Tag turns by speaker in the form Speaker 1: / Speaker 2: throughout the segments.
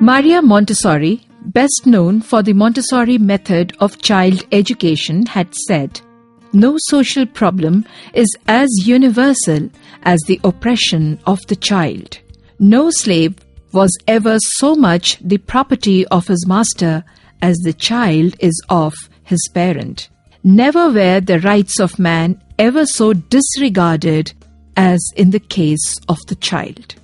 Speaker 1: Maria Montessori, best known for the Montessori method of child education, had said, "No social problem is as universal as the oppression of the child. No slave was ever so much the property of his master as the child is of his parent. Never were the rights of man ever so disregarded as in the case of the child."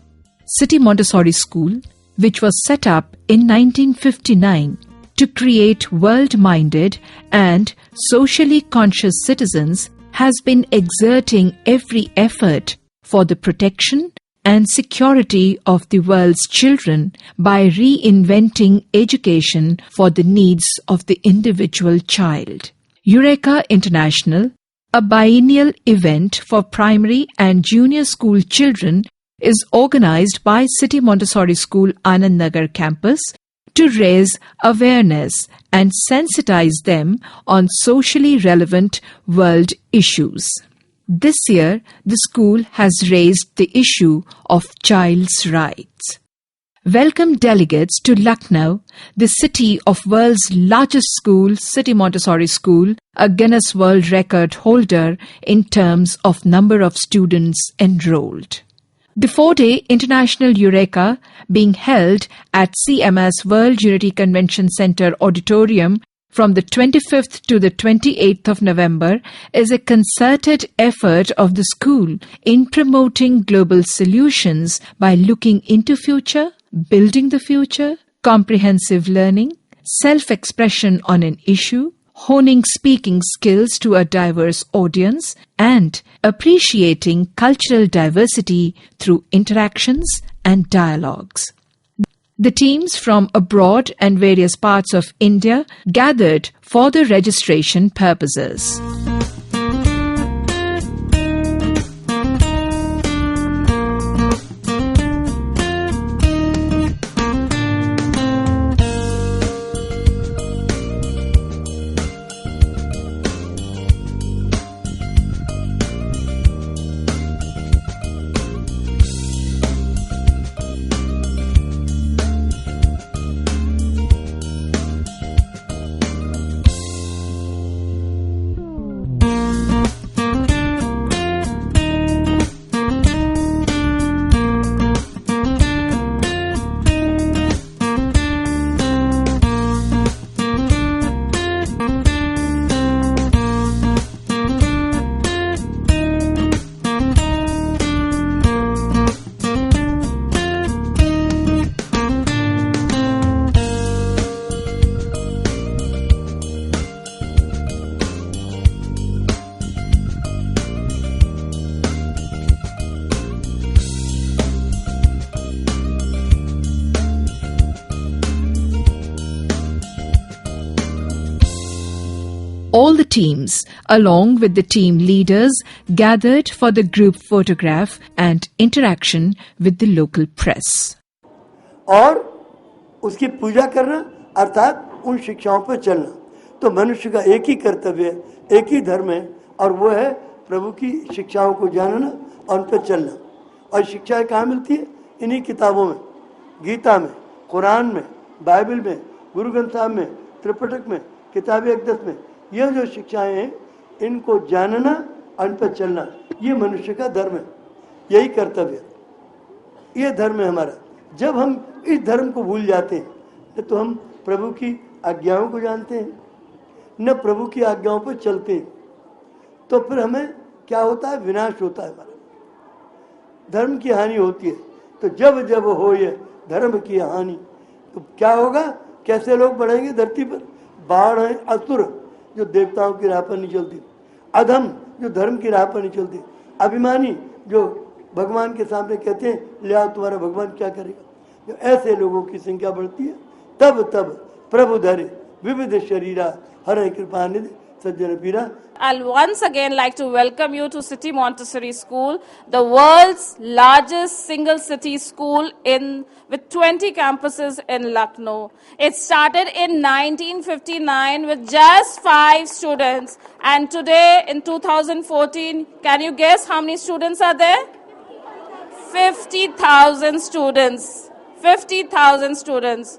Speaker 1: City Montessori School, which was set up in 1959 to create world-minded and socially conscious citizens, has been exerting every effort for the protection and security of the world's children by reinventing education for the needs of the individual child. EUREKA International, a biennial event for primary and junior school children, is organized by City Montessori School Anand Nagar campus to raise awareness and sensitize them on socially relevant world issues. This year, the school has raised the issue of child's rights. Welcome delegates to Lucknow, the city of world's largest school, City Montessori School, a Guinness World Record holder in terms of number of students enrolled. The 4-day International EUREKA, being held at CMS World Unity Convention Center Auditorium from the 25th to the 28th of November, is a concerted effort of the school in promoting global solutions by looking into future, building the future, comprehensive learning, self-expression on an issue, honing speaking skills to a diverse audience, and appreciating cultural diversity through interactions and dialogues. The teams from abroad and various parts of India gathered for the registration purposes. All the teams, along with the team leaders, gathered for the group photograph and interaction with the local press.
Speaker 2: और उसकी पूजा करना अर्थात उन शिक्षाओं पर चलना। तो मनुष्य का एक ही कर्तव्य है, एक ही धर्म है, और वो है प्रभु की शिक्षाओं को जानना और उन पर चलना। और शिक्षाएं कहाँ मिलती है? इन्हीं किताबों में, गीता में, कुरान में, बाइबल में, गुरु ग्रंथ साहब में, त्रिपिटक में, किताब अक़दस में। ये जो शिक्षाएं हैं, इनको जानना और इन पर चलना, ये मनुष्य का धर्म है, यही कर्तव्य है, ये धर्म है हमारा। जब हम इस धर्म को भूल जाते हैं तो हम प्रभु की आज्ञाओं को जानते हैं, न प्रभु की आज्ञाओं पर चलते हैं, तो फिर हमें क्या होता है? विनाश होता है, हमारा धर्म की हानि होती है। तो जब जब हो ये धर्म की हानि, तो क्या होगा? कैसे लोग बढ़ेंगे धरती पर? बाढ़ है, असुर जो देवताओं की राह पर नहीं चलती, अधम जो धर्म की राह पर नहीं चलती, अभिमानी जो भगवान के सामने कहते हैं ले आओ तुम्हारा भगवान क्या करेगा। जो ऐसे लोगों की संख्या बढ़ती है, तब तब प्रभु धरे विविध शरीरा हरे कृपा निधि सज्जन पीरा।
Speaker 3: I'll once again like to welcome you to City Montessori School, the world's largest single city school with 20 campuses in Lucknow. It started in 1959 with just 5 students, and today in 2014, can you guess how many students are there? 50,000 students. 50,000 students.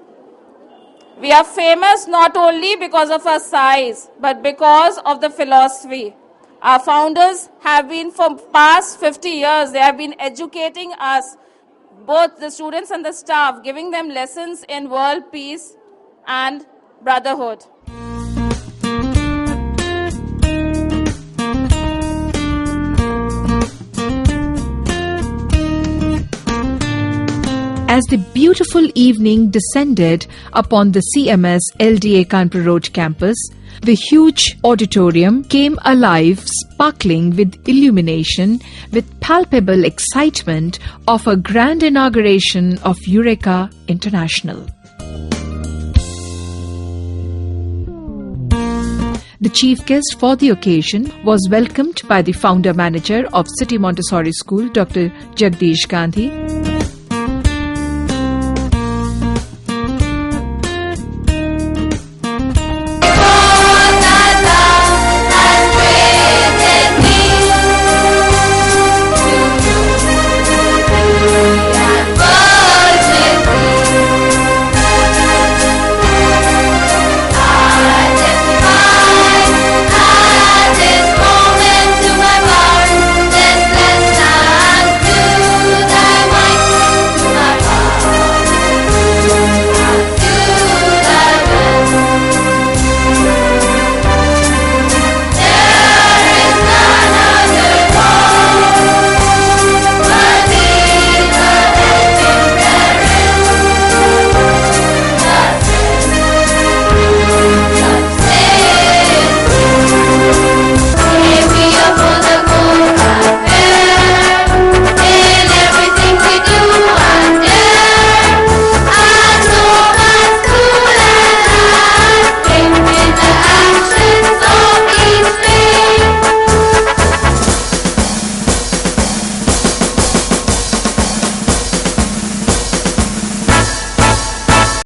Speaker 3: We are famous not only because of our size, but because of the philosophy. Our founders have been, for past 50 years, they have been educating us, both the students and the staff, giving them lessons in world peace and brotherhood.
Speaker 1: As the beautiful evening descended upon the CMS LDA Kanpur Road campus, the huge auditorium came alive, sparkling with illumination, with palpable excitement of a grand inauguration of EUREKA International. The chief guest for the occasion was welcomed by the founder manager of City Montessori School, Dr. Jagdish Gandhi.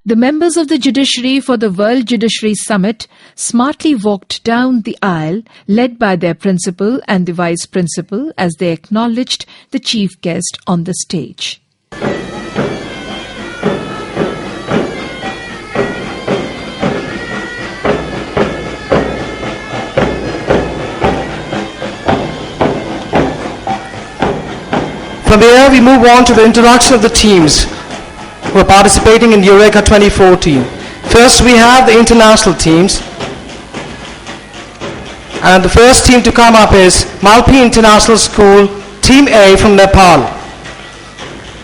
Speaker 1: The members of the judiciary for the World Judiciary Summit smartly walked down the aisle, led by their principal and the vice principal, as they acknowledged the chief guest on the stage.
Speaker 4: From there, we move on to the introduction of the teams who are participating in EUREKA 2014. First, we have the international teams. And the first team to come up is Malpi International School, Team A from Nepal.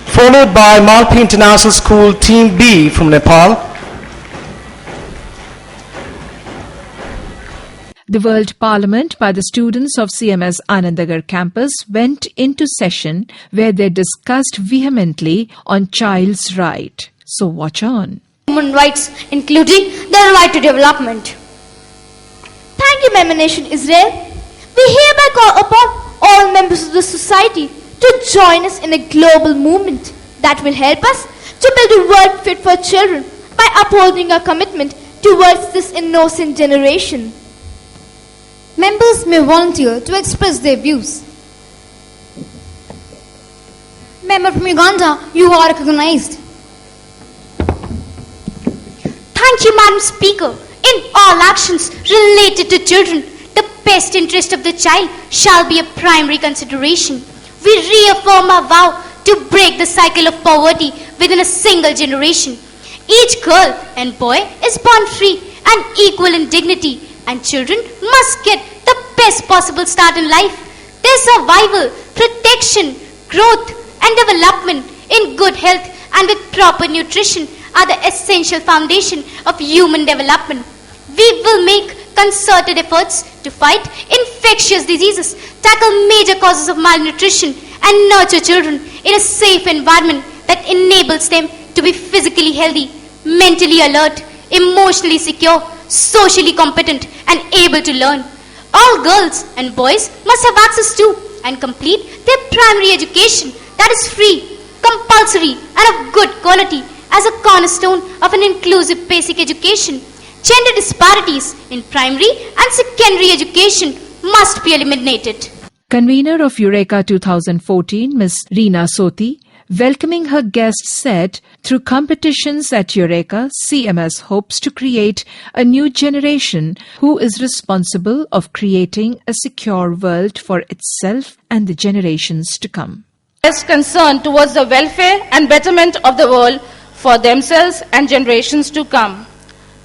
Speaker 4: Followed by Malpi International School, Team B from Nepal.
Speaker 1: The World Parliament by the students of CMS Anandagar campus went into session where they discussed vehemently on child's right. So watch on.
Speaker 5: Human rights, including the right to development. Thank you, Member Nation Israel. We hereby call upon all members of the society to join us in a global movement that will help us to build a world fit for children by upholding our commitment towards this innocent generation.
Speaker 6: Members may volunteer to express their views. Member from Uganda, you are recognized.
Speaker 5: Thank you, Madam Speaker. In all actions related to children, the best interest of the child shall be a primary consideration. We reaffirm our vow to break the cycle of poverty within a single generation. Each girl and boy is born free and equal in dignity, and children must get the best possible start in life. Their survival, protection, growth and development in good health and with proper nutrition are the essential foundation of human development. We will make concerted efforts to fight infectious diseases, tackle major causes of malnutrition and nurture children in a safe environment that enables them to be physically healthy, mentally alert, emotionally secure, socially competent and able to learn. All girls and boys must have access to and complete their primary education that is free, compulsory and of good quality as a cornerstone of an inclusive basic education. Gender disparities in primary and secondary education must be eliminated.
Speaker 1: Convener of EUREKA 2014, Ms. Reena Soti, Welcoming her guest said, through competitions at EUREKA, CMS hopes to create a new generation who is responsible of creating a secure world for itself and the generations to come.
Speaker 3: Is concerned towards the welfare and betterment of the world for themselves and generations to come.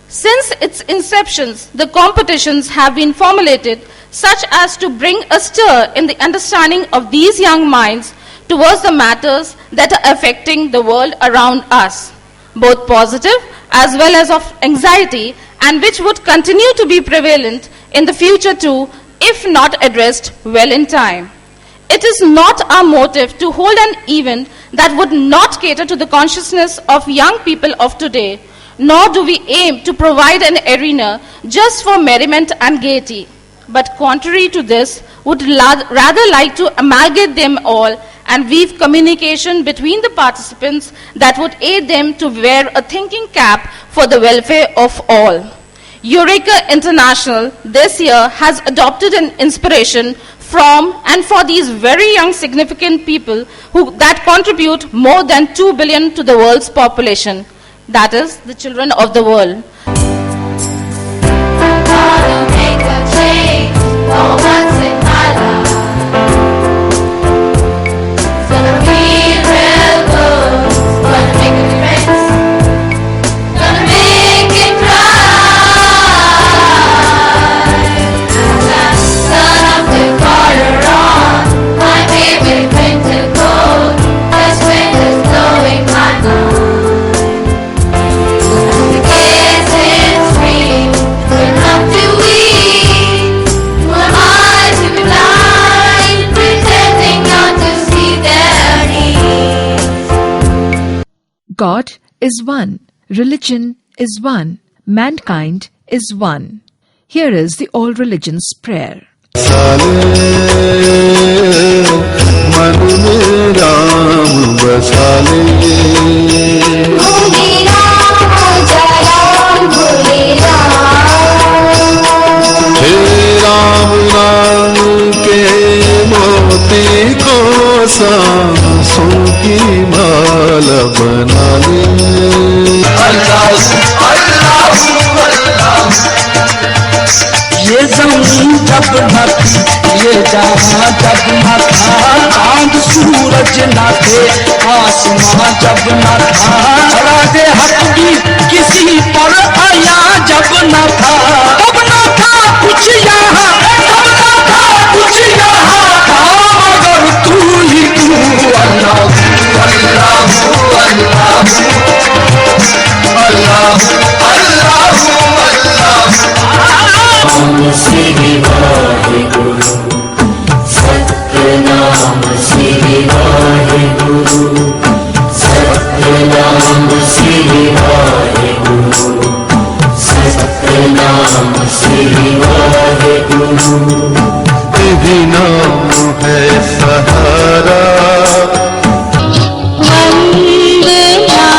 Speaker 3: Since its inceptions, the competitions have been formulated such as to bring a stir in the understanding of these young minds towards the matters that are affecting the world around us, both positive as well as of anxiety, and which would continue to be prevalent in the future too, if not addressed well in time. It is not our motive to hold an event that would not cater to the consciousness of young people of today, nor do we aim to provide an arena just for merriment and gaiety, but contrary to this, would rather like to amalgamate them all and weave communication between the participants that would aid them to wear a thinking cap for the welfare of all. EUREKA International this year has adopted an inspiration from and for these very young significant people that contribute more than 2 billion to the world's population. That is, the children of the world.
Speaker 1: God is one, religion is one, mankind is one. Here is the All Religions Prayer.
Speaker 7: सांसों की माला बना ले अल्लाह अल्लाह अल्लाह ये ज़मीन जब न थी ये जहां जब न था चांद सूरज न थे आसमां जब न था राज़े हक भी किसी पर आया जब न था तब न था कुछ यहाँ तब न था कुछ यहाँ था मगर तू ही तू अल्लाह अल्लाह अल्लाह अल्लाह अल्लाह श्री वाहिगुरु सतनाम श्री वाहिगुरु सतनाम श्री वाहिगुरु सतनाम श्री वाहिगुरु तेरी नाम है सहारा वंदना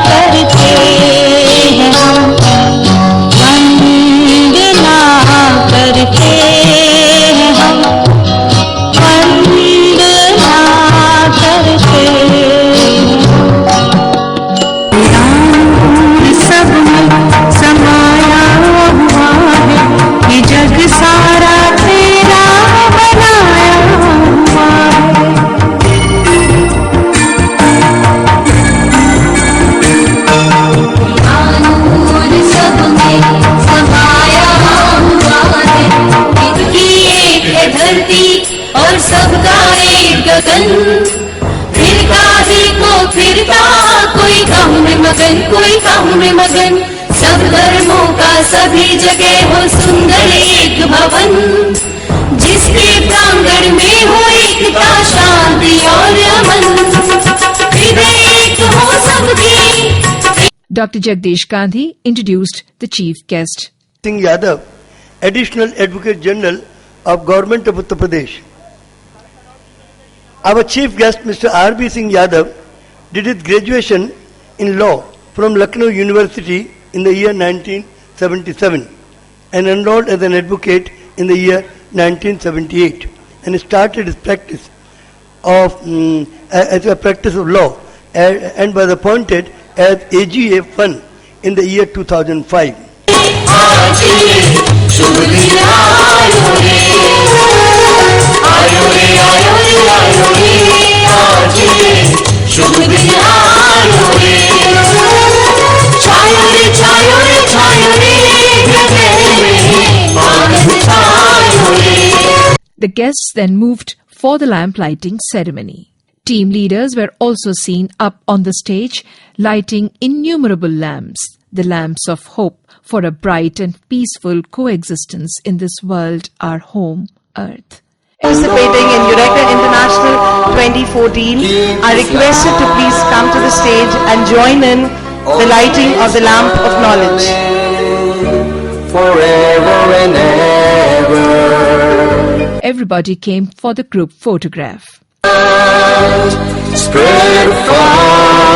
Speaker 7: करते हैं हम वंदना करते हैं हम वंदना करते सब में समाया हुआ है ये जग सारा तेरा बनाया हुआ है कानून सब में समाया हुआ है इनकी एक है धरती और सबका एक गगन फिरका ही को फिरका कोई काम में मगन कोई काम में मगन सब धर्मों का सभी जगह हो सुंदर एक भवन जिसके प्रांगण में हो एकता शांति और अमन हृदय एक हो सबकी.
Speaker 1: Dr. Jagdish Gandhi introduced the chief guest.
Speaker 2: Singh Yadav, Additional Advocate General of Government of Uttar Pradesh. Our chief guest, Mr. R.B. Singh Yadav, did his graduation in law from Lucknow University in the year 1977 and enrolled as an advocate in the year 1978 and started his practice of as a practice of law and was appointed as AGA 1 in the year 2005.
Speaker 1: The guests then moved for the lamp lighting ceremony. Team leaders were also seen up on the stage lighting innumerable lamps, the lamps of hope for a bright and peaceful coexistence in this world, our home, Earth.
Speaker 8: Participating in EUREKA International 2014 are requested to please come to the stage and join in the lighting of the lamp of knowledge.
Speaker 7: Forever and ever.
Speaker 1: Everybody came for the group photograph.
Speaker 7: Spread far.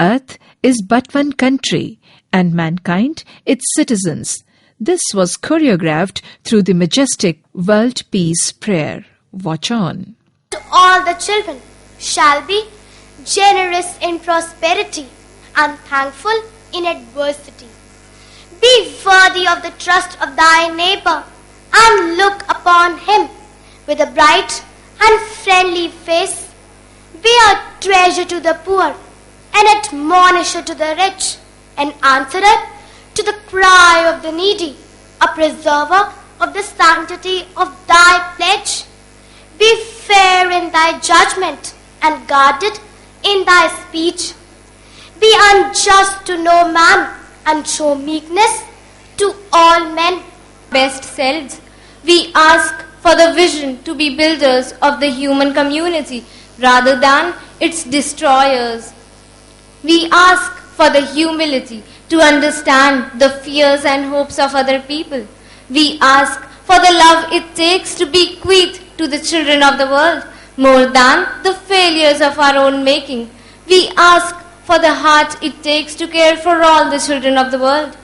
Speaker 1: Earth is but one country, and mankind its citizens. This was choreographed through the majestic World Peace Prayer. Watch on.
Speaker 5: To all the children shall be generous in prosperity and thankful in adversity. Be worthy of the trust of thy neighbor and look upon him with a bright and friendly face. Be a treasure to the poor, an admonisher to the rich, an answerer to the cry of the needy, a preserver of the sanctity of thy pledge. Be fair in thy judgment and guarded in thy speech. Be unjust to no man and show meekness to all men.
Speaker 9: Best selves, we ask for the vision to be builders of the human community rather than its destroyers. We ask for the humility to understand the fears and hopes of other people. We ask for the love it takes to bequeath to the children of the world more than the failures of our own making. We ask for the heart it takes to care for all the children of the world.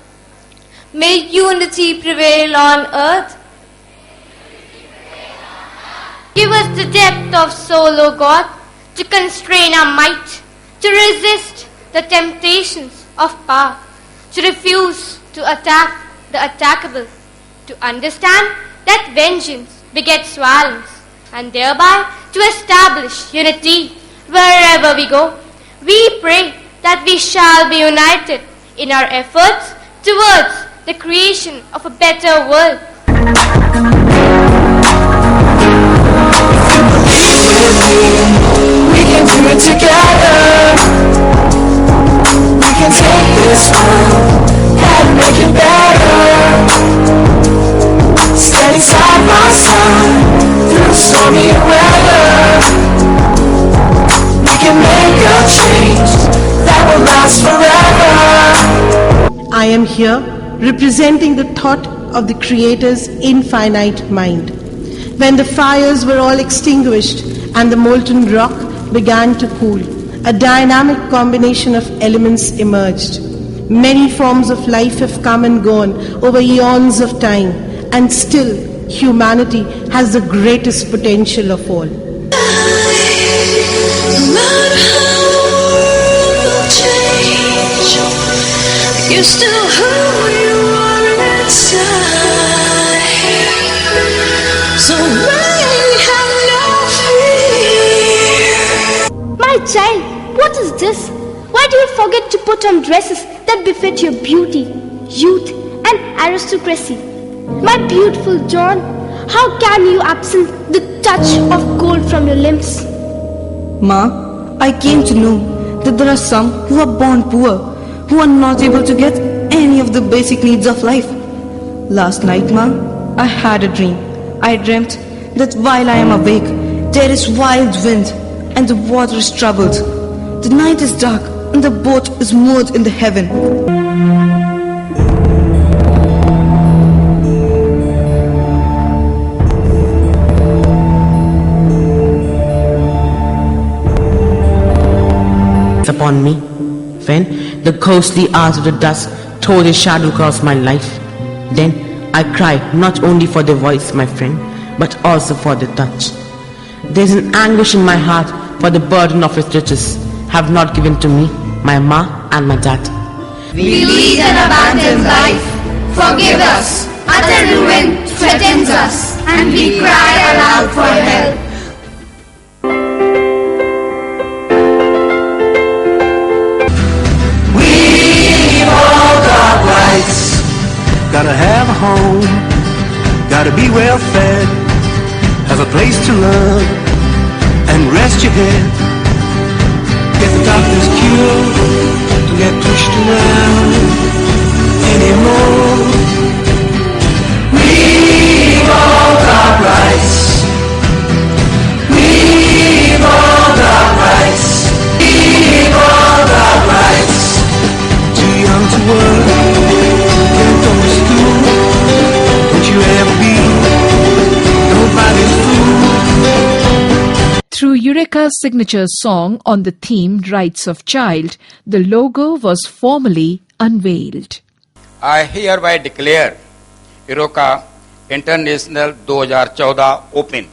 Speaker 9: May unity prevail on earth.
Speaker 5: Give us the depth of soul, O God, to constrain our might, to resist the temptations of power, to refuse to attack the attackable, to understand that vengeance begets violence, and thereby to establish unity wherever we go. We pray that we shall be united in our efforts towards the creation of a better world.
Speaker 7: We can do it together. We can take this world and make it better. Standing side by side through stormy weather. We can make a change that will last forever.
Speaker 8: I am here representing the thought of the Creator's infinite mind. When the fires were all extinguished and the molten rock began to cool, a dynamic combination of elements emerged. Many forms of life have come and gone over eons of time, and still humanity has the greatest potential of all.
Speaker 7: No matter how the world change, you're still who you are inside. So have no fear.
Speaker 5: My child, what is this? Why do you forget to put on dresses that befit your beauty, youth, and aristocracy? My beautiful John, how can you absent the touch of gold from your limbs?
Speaker 10: Ma, I came to know that there are some who are born poor, who are not able to get any of the basic needs of life. Last night, Ma, I had a dream. I dreamt that while I am awake, there is wild wind and the water is troubled. The night is dark and the boat is moored in the heaven.
Speaker 11: Upon me, when the ghostly hours of the dusk tore a shadow across my life, then I cried not only for the voice, my friend, but also for the touch. There's an anguish in my heart for the burden of its riches have not given to me, my ma and my dad.
Speaker 12: We lead an abandoned life. Forgive us. Utter ruin threatens us, and we cry aloud for help.
Speaker 7: We've all got rights. Gotta have a home. Gotta be well fed. Have a place to learn and rest your head. Get the doctor's cure. Don't get pushed around anymore. We've all got rights. We've all got rights. We've all got rights. Too young to work, can't go to school. Don't you ever be nobody's fool.
Speaker 1: Through EUREKA's signature song on the theme Rights of Child, the logo was formally unveiled.
Speaker 13: I hereby declare EUREKA International 2014 open.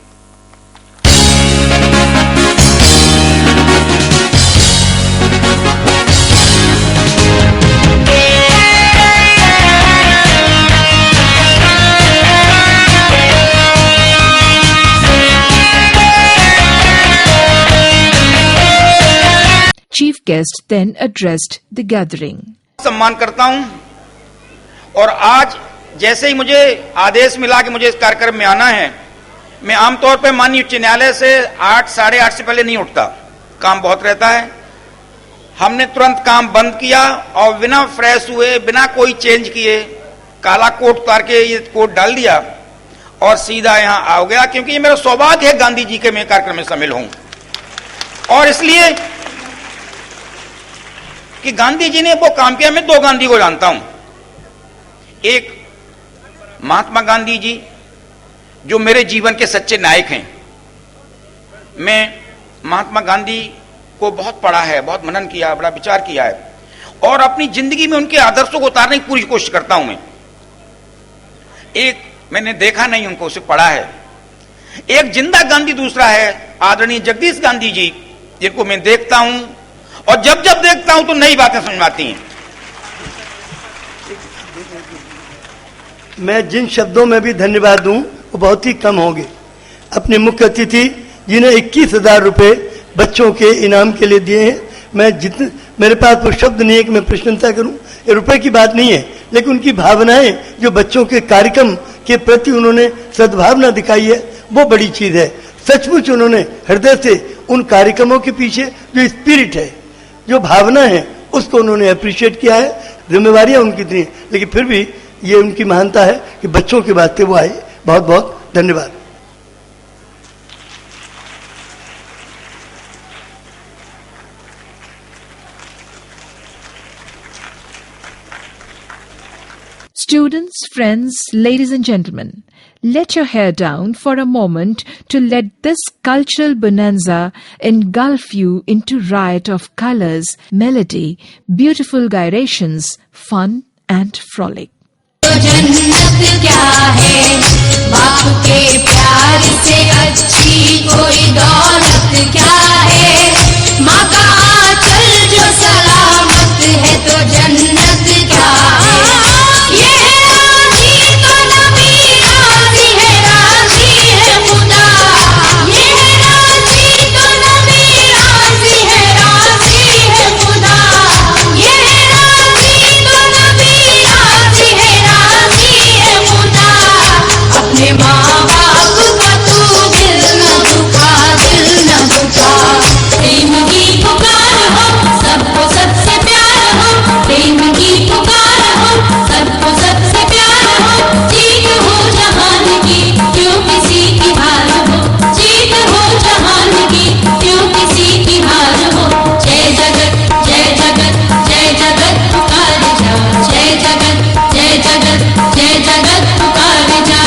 Speaker 1: Chief guest then addressed the gathering.
Speaker 13: सम्मान करता हूं और आज जैसे ही मुझे आदेश मिला कि मुझे इस कार्यक्रम में आना है, मैं आमतौर पर माननीय उच्च न्यायालय से 8 साढ़े 8 से पहले नहीं उठता, काम बहुत रहता है। हमने तुरंत काम बंद किया और बिना फ्रेश हुए, बिना कोई चेंज किए, काला कोट उतार के ये कोट डाल दिया और सीधा यहाँ आ गया, क्योंकि ये मेरा सौभाग्य है गांधी जी के मैं कार्यक्रम में शामिल हूं। और इसलिए कि गांधी जी ने वो काम किया, मैं 2 गांधी को जानता हूं। एक महात्मा गांधी जी जो मेरे जीवन के सच्चे नायक हैं। मैं महात्मा गांधी को बहुत पढ़ा है, बहुत मनन किया, बड़ा विचार किया है और अपनी जिंदगी में उनके आदर्शों को उतारने की पूरी कोशिश करता हूं मैं। एक मैंने देखा नहीं उनको, उसे पढ़ा है। एक जिंदा गांधी दूसरा है आदरणीय जगदीश गांधी जी, जिनको मैं देखता हूं और जब जब देखता हूं तो नई बातें समझ में आती हैं।
Speaker 2: मैं जिन शब्दों में भी धन्यवाद दूं वो बहुत ही कम होंगे। अपने मुख्य अतिथि जिन्हें 21,000 रुपए बच्चों के इनाम के लिए दिए हैं, मैं जितने मेरे पास वो शब्द नहीं है कि मैं प्रशंसा करूं। ये रुपए की बात नहीं है, लेकिन उनकी भावनाएं जो बच्चों के कार्यक्रम के प्रति उन्होंने सद्भावना दिखाई है, वो बड़ी चीज है। सचमुच उन्होंने हृदय से उन कार्यक्रमों के पीछे जो स्पिरिट है, जो भावना है, उसको उन्होंने अप्रिशिएट किया है। जिम्मेवारियां उनकी थी, लेकिन फिर भी ये उनकी महानता है कि बच्चों के वास्ते वो आए। बहुत बहुत धन्यवाद।
Speaker 1: Students, friends, ladies and gentlemen, let your hair down for a moment to let this cultural bonanza engulf you into riot of colors, melody, beautiful gyrations, fun and frolic.
Speaker 12: तो जन्नत क्या है, बाप के प्यार से अच्छी कोई दौलत क्या है। माँ का आंचल जो सलामत है, तो जन्नत क्या है। ये राजी तो नबी राजी है, राजी है खुदा। ये राजी तो नबी राजी है, राजी है खुदा। ये राजी तो नबी राजी है, राजी है खुदा। अपने माँ बाप का तू दिल न दुखा, दिल न दुखा। प्रेम की पुकार हो, सबको सबसे प्यार हो। प्रेम की पुकार हो, सबको सबसे प्यार हो। जीत हो जहान की, क्यों किसी की हार हो। जीत हो जहान की, क्यों किसी की हार हो। जय जगत जय जगत जय जगत पुकार जा। जय जगत जय जगत जय जगत पुकार जा।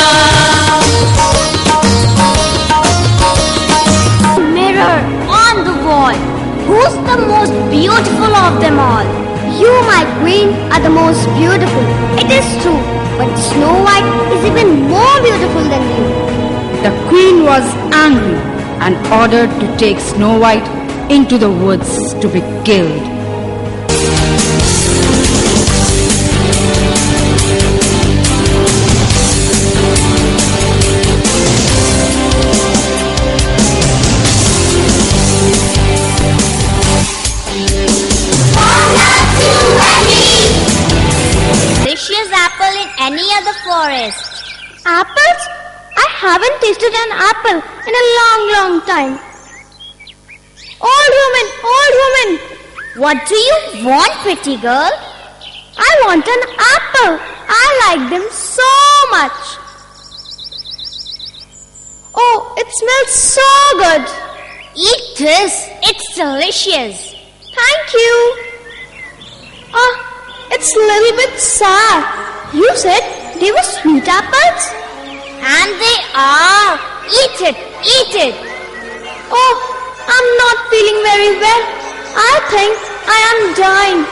Speaker 5: Mirror on the wall, who's the most beautiful of them all? You, my queen, are the most beautiful. It is true, but Snow White is even more beautiful than you.
Speaker 14: The queen was angry and ordered to take Snow White into the woods to be killed.
Speaker 15: Delicious apple in any other forest. Apples? I haven't tasted an apple in a long time. Old woman, what do you want, pretty girl? I want an apple. I like them so much. Oh, it smells so good. Eat this. It's delicious. Thank you. It's a little bit sour. You said they were sweet apples? And they are. Eat it. Oh, I'm not feeling very well. I think I am dying.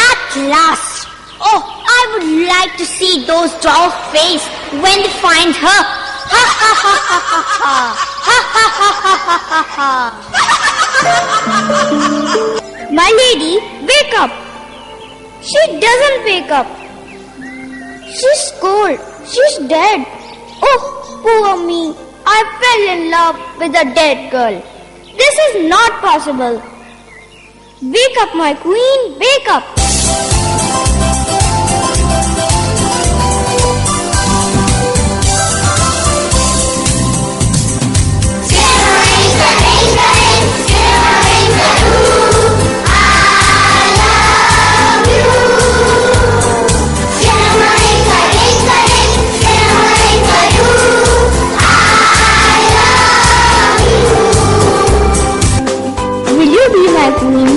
Speaker 15: At last. Oh, I would like to see those dolls' face when they find her. Ha ha ha ha ha ha. Ha ha ha ha ha ha. My lady, wake up. She doesn't wake up. She's cold. She's dead. Oh, poor me. I fell in love with a dead girl. This is not possible. Wake up, my queen. Wake up.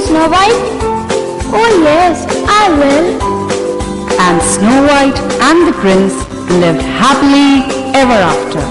Speaker 15: Snow White? Oh yes, I will.
Speaker 14: And Snow White and the prince lived happily ever after.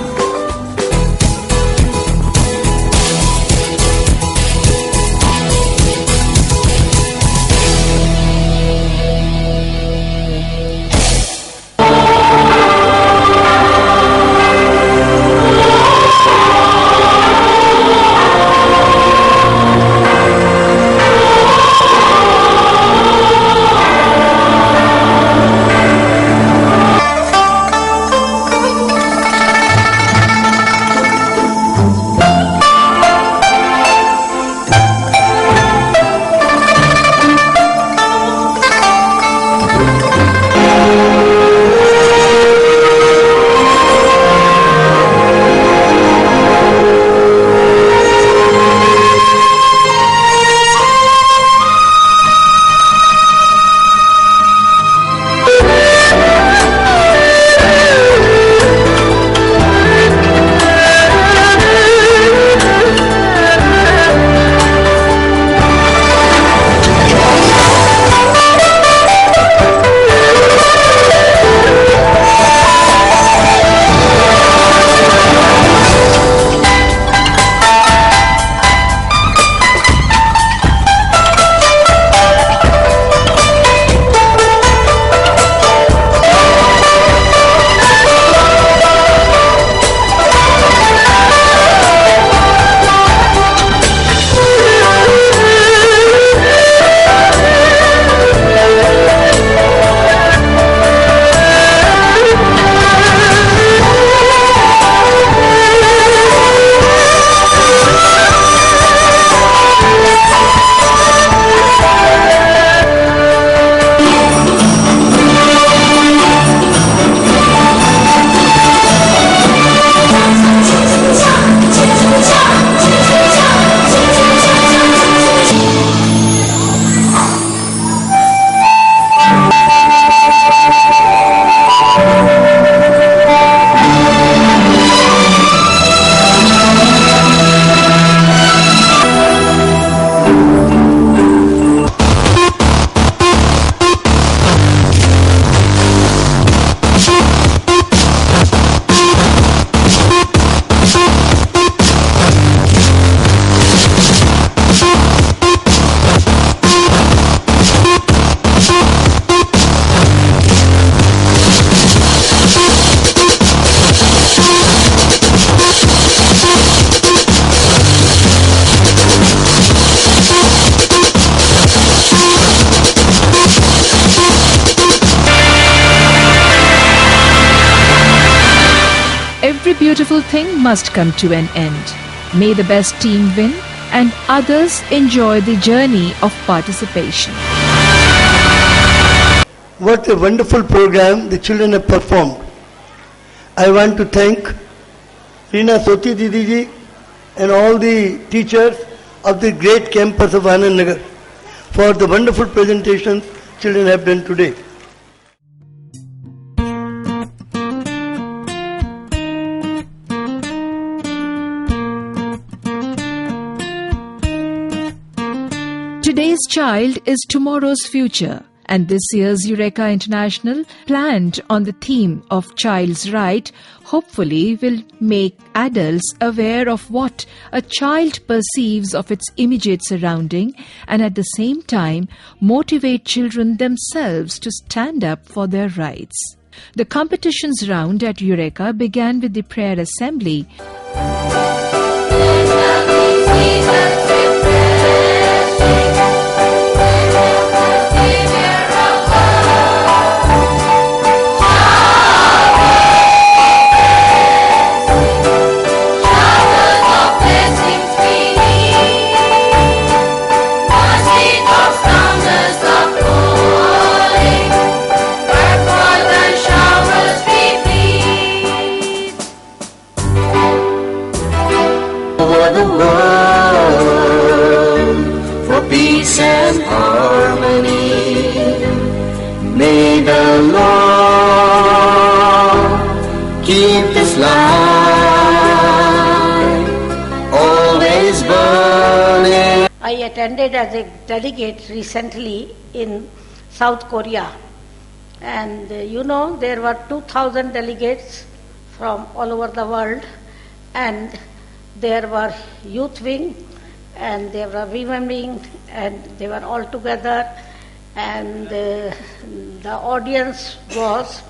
Speaker 1: every beautiful thing must come to an end. May the best team win and others enjoy the journey of participation.
Speaker 2: What a wonderful program the children have performed. I want to thank Reena Soti Didi ji and all the teachers of the great campus of Anand Nagar for the wonderful presentations children have done today.
Speaker 1: Today's child is tomorrow's future, and this year's EUREKA International, planned on the theme of child's right, hopefully will make adults aware of what a child perceives of its immediate surrounding and at the same time motivate children themselves to stand up for their rights. The competitions round at EUREKA began with the prayer assembly.
Speaker 7: The world for peace and harmony. May the Lord keep this light always burning.
Speaker 16: I attended as a delegate recently in South Korea, and there were 2,000 delegates from all over the world, and there were youth wing and there were women wing, and they were all together, and the audience was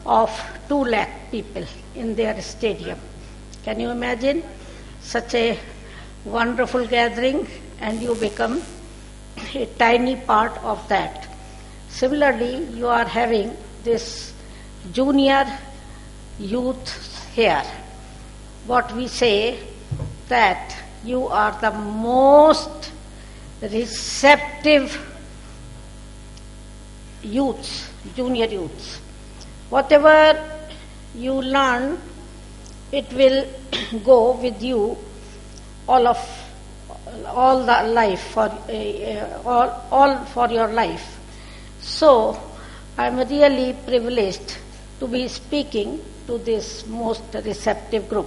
Speaker 16: of 2 lakh people in their stadium. Can you imagine such a wonderful gathering, and you become a tiny part of that. Similarly, you are having this junior youth here. What we say that you are the most receptive youths, junior youths. Whatever you learn, it will go with you all the life for all for your life. So I am really privileged to be speaking to this most receptive group.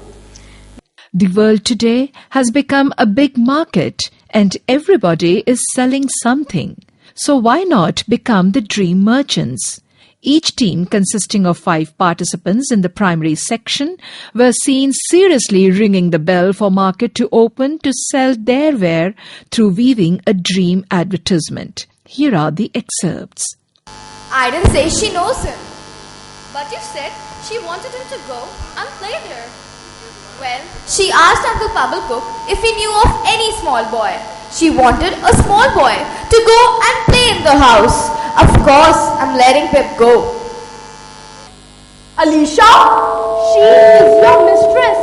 Speaker 1: The world today has become a big market and everybody is selling something. So why not become the dream merchants? Each team, consisting of 5 participants in the primary section, were seen seriously ringing the bell for market to open to sell their ware through weaving a dream advertisement. Here are the excerpts.
Speaker 17: I didn't say she knows him, but you said she wanted him to go and play there. Well, she asked Uncle Pabblecook if he knew of any small boy. She wanted a small boy to go and play in the house. Of course, I'm letting Pip go.
Speaker 15: Alicia, she is your mistress.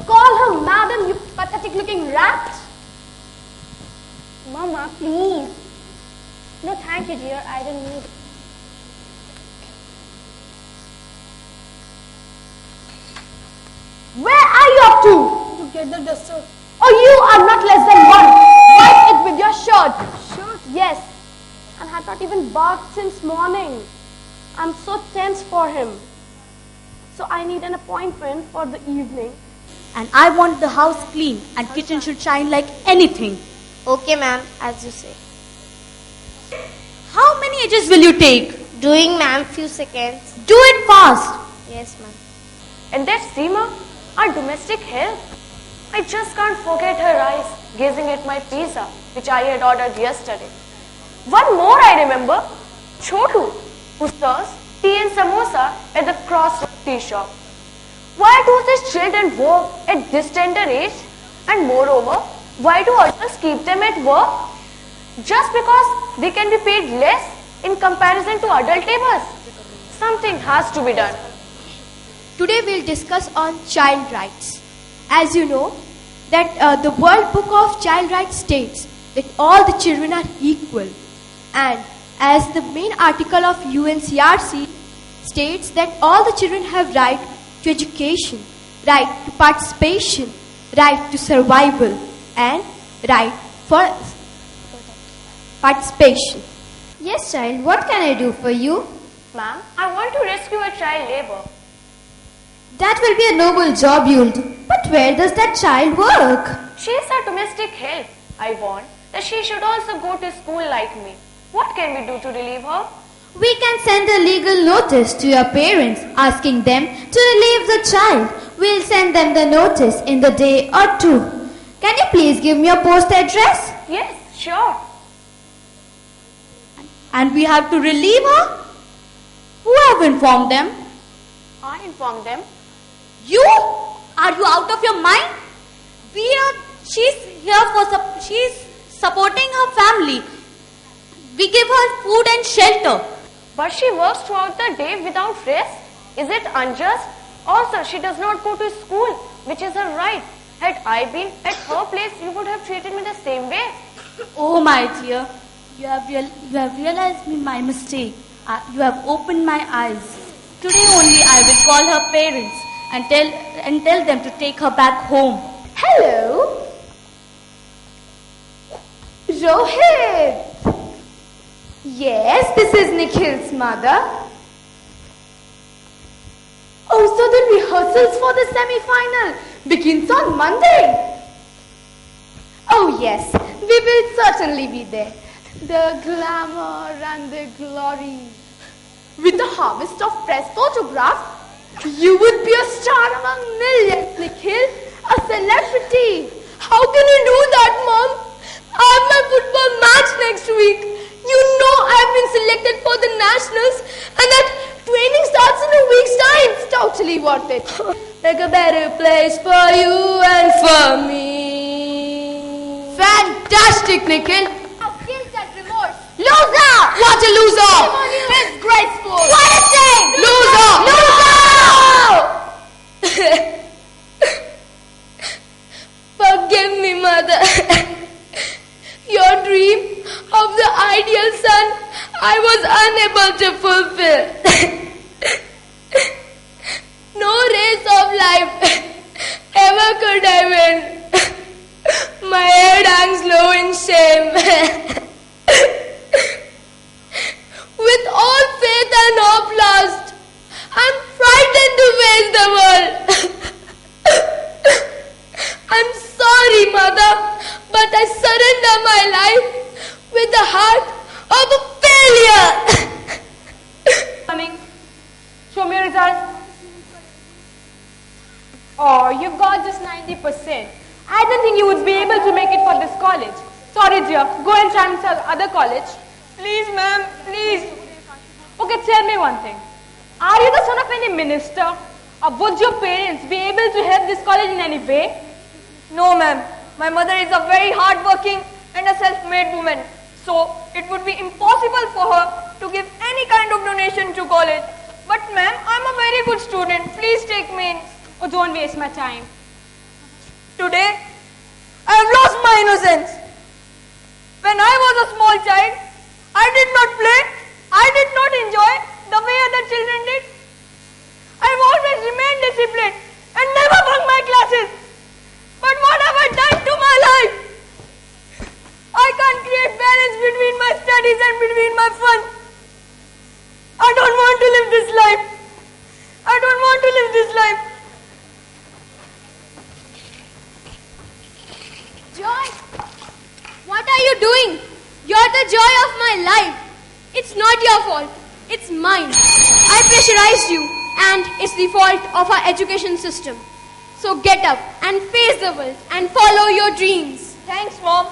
Speaker 15: Call her madam, you pathetic looking rat. Mama, please. No, thank you, dear. I don't need it. Where are you up to? To get the duster. Oh, you are not less than 1. Wipe it with your shirt. Shirt? Yes. And had not even bathed since morning. I'm so tense for him. So I need an appointment for the evening.
Speaker 18: And I want the house clean and kitchen should shine like anything.
Speaker 9: Okay, ma'am, as you say.
Speaker 18: How many edges will you take?
Speaker 9: Doing, ma'am, few seconds.
Speaker 18: Do it fast.
Speaker 9: Yes, ma'am.
Speaker 15: And that Seema, our domestic help. I just can't forget her eyes gazing at my pizza, which I had ordered yesterday. One more I remember, Chotu, who serves tea and samosa at the Crossroad tea shop. Why do these children work at this tender age? And moreover, why do adults keep them at work? Just because they can be paid less in comparison to adult laborers? Something has to be done.
Speaker 19: Today we'll discuss on child rights. As you know, that the World Book of Child Rights states that all the children are equal. And as the main article of UNCRC states that all the children have right to education, right to participation, right to survival, and right for participation.
Speaker 15: Yes, child, what can I do for you?
Speaker 17: Ma'am, I want to rescue a child labor.
Speaker 15: That will be a noble job you'll do. But where does that child work?
Speaker 17: She is a domestic help. I want that she should also go to school like me. What can we do to relieve her?
Speaker 15: We can send a legal notice to your parents asking them to relieve the child. We'll send them the notice in the day or two. Can you please give me your post address?
Speaker 17: Yes, sure.
Speaker 18: And we have to relieve her? Who have informed them?
Speaker 17: I informed them.
Speaker 18: You? Are you out of your mind? She's here she's supporting her family. We give her food and shelter.
Speaker 17: But she works throughout the day without rest. Is it unjust? Also, she does not go to school, which is her right. Had I been at her place, you would have treated me the same way.
Speaker 18: Oh my dear, you have realized my mistake. You have opened my eyes. Today only I will call her parents and tell them to take her back home.
Speaker 19: Hello? Rohit! Yes, this is Nikhil's mother. Oh, so the rehearsals for the semi-final begins on Monday. Oh yes, we will certainly be there. The glamour and the glory. With the harvest of press photographs, you would be a star among millions, Nikhil. A celebrity. How can you do that, Mom? I have my football match next week. You know I've been selected for the nationals and that training starts in a week's time. It's totally worth it. Make a better place for you and for me. Fantastic, Nikhil.
Speaker 17: How kills that remorse?
Speaker 19: Loser! What a loser!
Speaker 17: Disgraceful!
Speaker 19: What a shame! Loser! Forgive me, Mother. Your dream of the ideal son I was unable to fulfill. No race of life ever could I win. My head hangs low in shame. With all faith and hope lost, I'm frightened to face the world. I'm sorry, Mother, but I surrender my life with the heart of a failure.
Speaker 17: Coming. Show me your results. Oh, you got just 90%. I didn't think you would be able to make it for this college. Sorry, dear. Go and try some other college. Please, ma'am, please. Okay, tell me one thing. Are you the son of any minister? Or would your parents be able to help this college in any way?
Speaker 20: No, ma'am. My mother is a very hard-working and a self-made woman. So, it would be impossible for her to give any kind of donation to college. But, ma'am, I'm a very good student. Please take me in.
Speaker 17: Oh, don't waste my time.
Speaker 20: Today, I have lost my innocence. When I was a small child, I did not play, I did not enjoy the way other children did. I've always remained disciplined and never bunked my classes. But what have I done to my life? I can't create balance between my studies and between my fun. I don't want to live this life. I don't want to live this life.
Speaker 19: Joy, what are you doing? You're the joy of my life. It's not your fault. It's mine. I pressurized you, and it's the fault of our education system. So get up and face the world and follow your dreams.
Speaker 20: Thanks, Mom.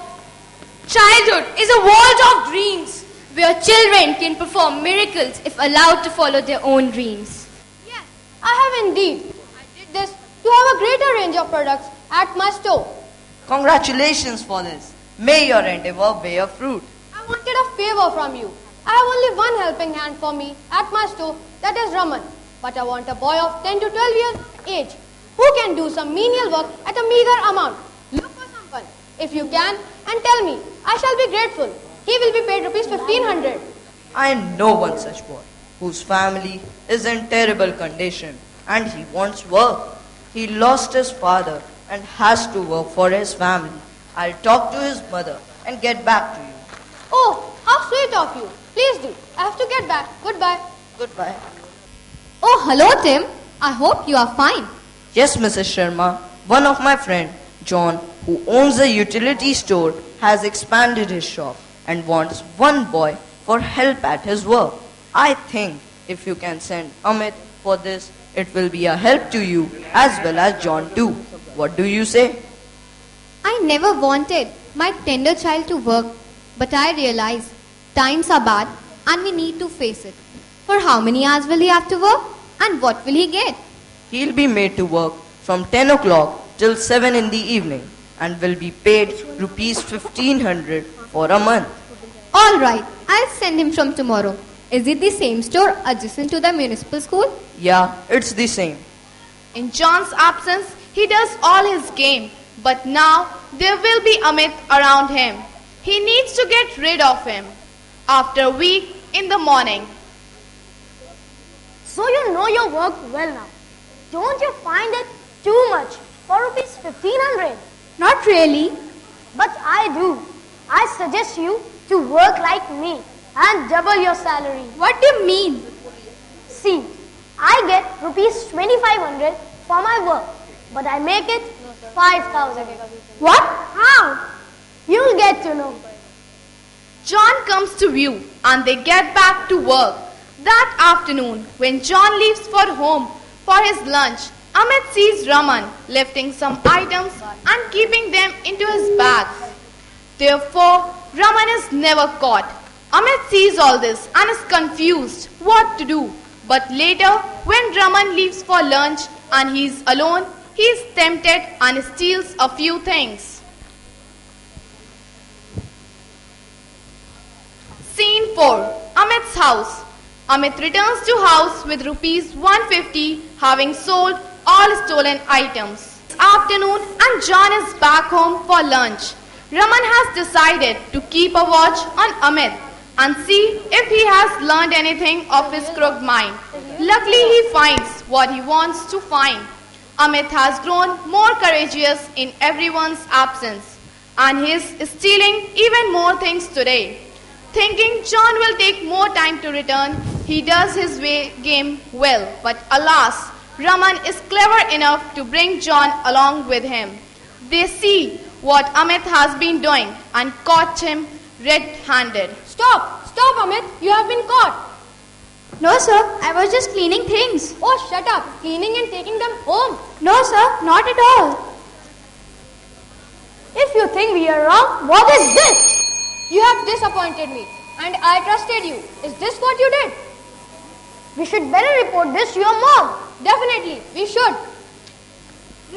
Speaker 19: Childhood is a world of dreams where children can perform miracles if allowed to follow their own dreams.
Speaker 21: Yes, I have indeed. I did this to have a greater range of products at my store.
Speaker 22: Congratulations for this. May your endeavor bear fruit.
Speaker 21: I wanted a favor from you. I have only one helping hand for me at my store, that is Raman. but I want a boy of 10 to 12 years age who can do some menial work at a meager amount. Look for someone, if you can, and tell me. I shall be grateful. He will be paid rupees 1500.
Speaker 22: I know one such boy whose family is in terrible condition and he wants work. He lost his father and has to work for his family. I'll talk to his mother and get back to you.
Speaker 21: Oh, how sweet of you. Please do. I have to get back. Goodbye.
Speaker 22: Goodbye.
Speaker 9: Oh, hello, Tim. I hope you are fine.
Speaker 22: Yes, Mrs. Sharma. One of my friend, John, who owns a utility store, has expanded his shop and wants one boy for help at his work. I think if you can send Amit for this, it will be a help to you as well as John too. What do you say?
Speaker 9: I never wanted my tender child to work, but I realize times are bad and we need to face it. For how many hours will he have to work and what will he get?
Speaker 22: He'll be made to work from 10 o'clock till 7 in the evening and will be paid rupees 1500 for a month.
Speaker 9: All right, I'll send him from tomorrow. Is it the same store adjacent to the municipal school?
Speaker 22: Yeah, it's the same.
Speaker 4: In John's absence, he does all his game. But now, there will be Amit around him. He needs to get rid of him. After a week, in the morning.
Speaker 21: So you know your work well now. Don't you find it too much for rupees 1500?
Speaker 19: Not really.
Speaker 21: But I do. I suggest you to work like me and double your salary.
Speaker 19: What do you mean?
Speaker 21: See, I get rupees 2500 for my work, but I make it 5000.
Speaker 19: What?
Speaker 21: How? You'll get to know.
Speaker 4: John comes to view and they get back to work. That afternoon, when John leaves for home for his lunch, Amit sees Raman lifting some items and keeping them into his bag. Therefore, Raman is never caught. Amit sees all this and is confused what to do. But later, when Raman leaves for lunch and he is alone, he is tempted and steals a few things. Scene 4. Amit's house. Amit returns to house with rupees 150, having sold all stolen items. It's afternoon and John is back home for lunch. Raman has decided to keep a watch on Amit and see if he has learned anything of his crooked mind. Luckily, he finds what he wants to find. Amit has grown more courageous in everyone's absence, and he is stealing even more things today. Thinking John will take more time to return, he does his game well, but alas, Raman is clever enough to bring John along with him. They see what Amit has been doing and caught him red-handed.
Speaker 21: Stop, Amit, you have been caught.
Speaker 9: No, sir, I was just cleaning things.
Speaker 21: Oh, shut up, cleaning and taking them home.
Speaker 9: No, sir, not at all.
Speaker 21: If you think we are wrong, what is this? You have disappointed me and I trusted you. Is this what you did? We should better report this to your mom. Definitely, we should.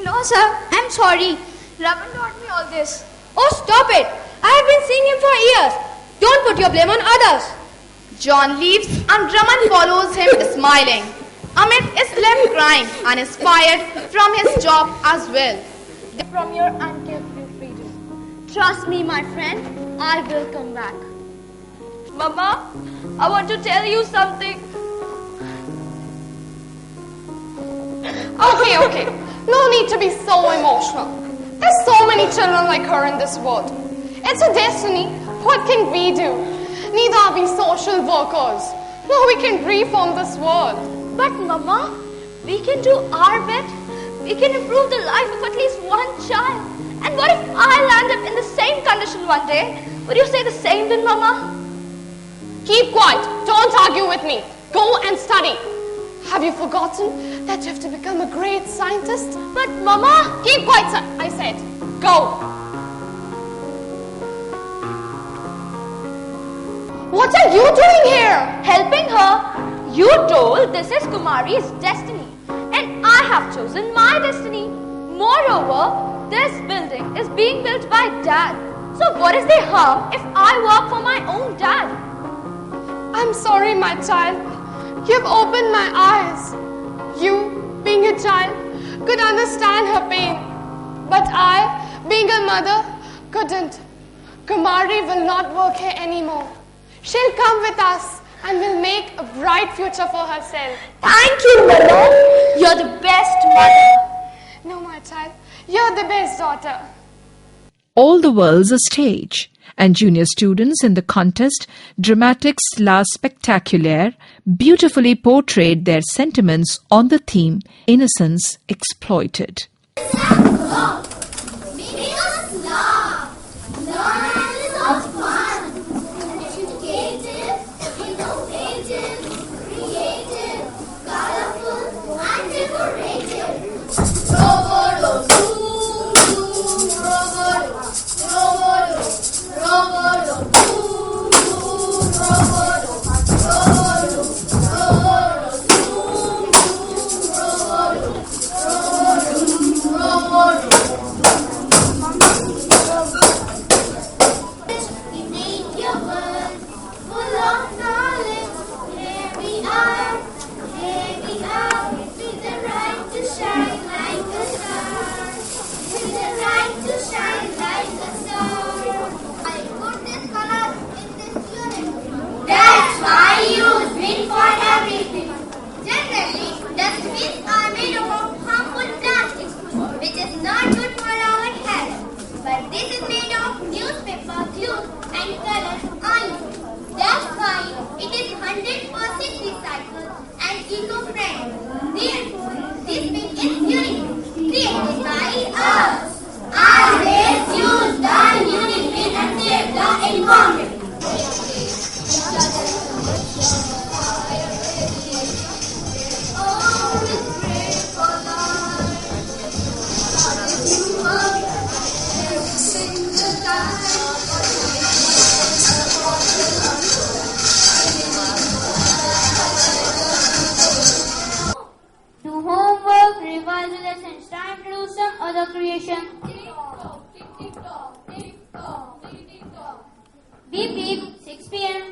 Speaker 9: No, sir, I'm sorry. Raman taught me all this.
Speaker 21: Oh, stop it. I have been seeing him for years. Don't put your blame on others.
Speaker 4: John leaves and Raman follows him smiling. Amit is left crying and is fired from his job as well.
Speaker 21: From your uncarefree freedom. Trust me, my friend, I will come back.
Speaker 20: Mama, I want to tell you something.
Speaker 19: Okay. No need to be so emotional. There's so many children like her in this world. It's a destiny. What can we do? Neither are we social workers. No, we can reform this world.
Speaker 20: But Mama, we can do our bit. We can improve the life of at least one child. And what if I land up in the same condition one day? Would you say the same then, Mama?
Speaker 19: Keep quiet. Don't argue with me. Go and study. Have you forgotten that you have to become a great scientist?
Speaker 20: But Mama...
Speaker 19: Keep quiet, son. I said, go. What are you doing here?
Speaker 20: Helping her. You told this is Kumari's destiny. And I have chosen my destiny. Moreover, this building is being built by Dad. So what is the harm if I work for my own dad?
Speaker 19: I'm sorry, my child. You've opened my eyes. You, being a child, could understand her pain. But I, being a mother, couldn't. Kumari will not work here anymore. She'll come with us and will make a bright future for herself.
Speaker 21: Thank you, Mother. You're the best mother.
Speaker 19: No, my child, you're the best daughter.
Speaker 1: All the world's a stage, and junior students in the contest Dramatics La Spectaculaire beautifully portrayed their sentiments on the theme Innocence Exploited.
Speaker 3: Beep beep, 6 p.m.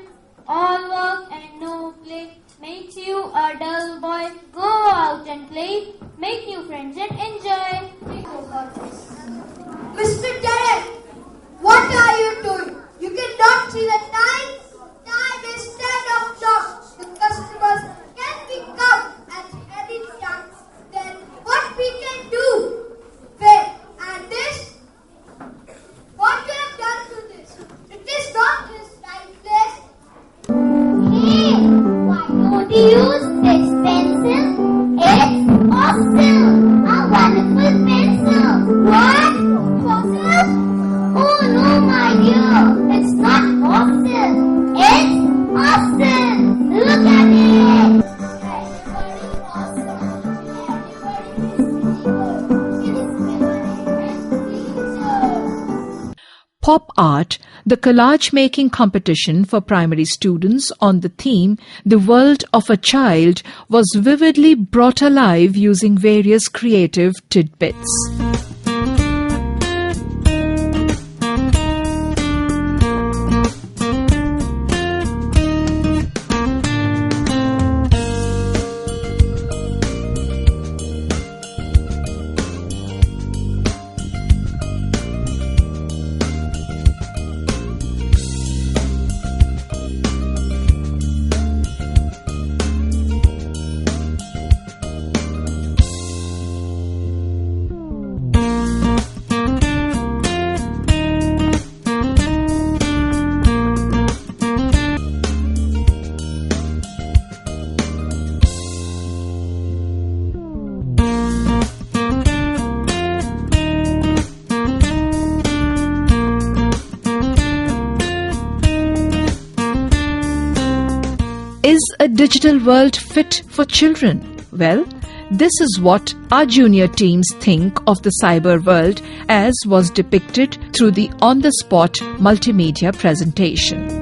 Speaker 3: All work and no play makes you a dull boy. Go out and play, make new friends and enjoy.
Speaker 6: Mr. Derek, what are you doing? You cannot see the time? Time is 10 o'clock. The customers can pick up at any time. Then what we can do? Wait, and this? What you have done to this? It is not his time place.
Speaker 15: Hey, why don't you use this pencil? It's awesome! A wonderful pencil! What? Fossil? Oh no, my dear, it's not fossil. It's awesome! Look at it!
Speaker 1: Pop Art, the collage making competition for primary students on the theme The World of a Child, was vividly brought alive using various creative tidbits. Is a digital world fit for children? Well, this is what our junior teams think of the cyber world as was depicted through the on-the-spot multimedia presentation.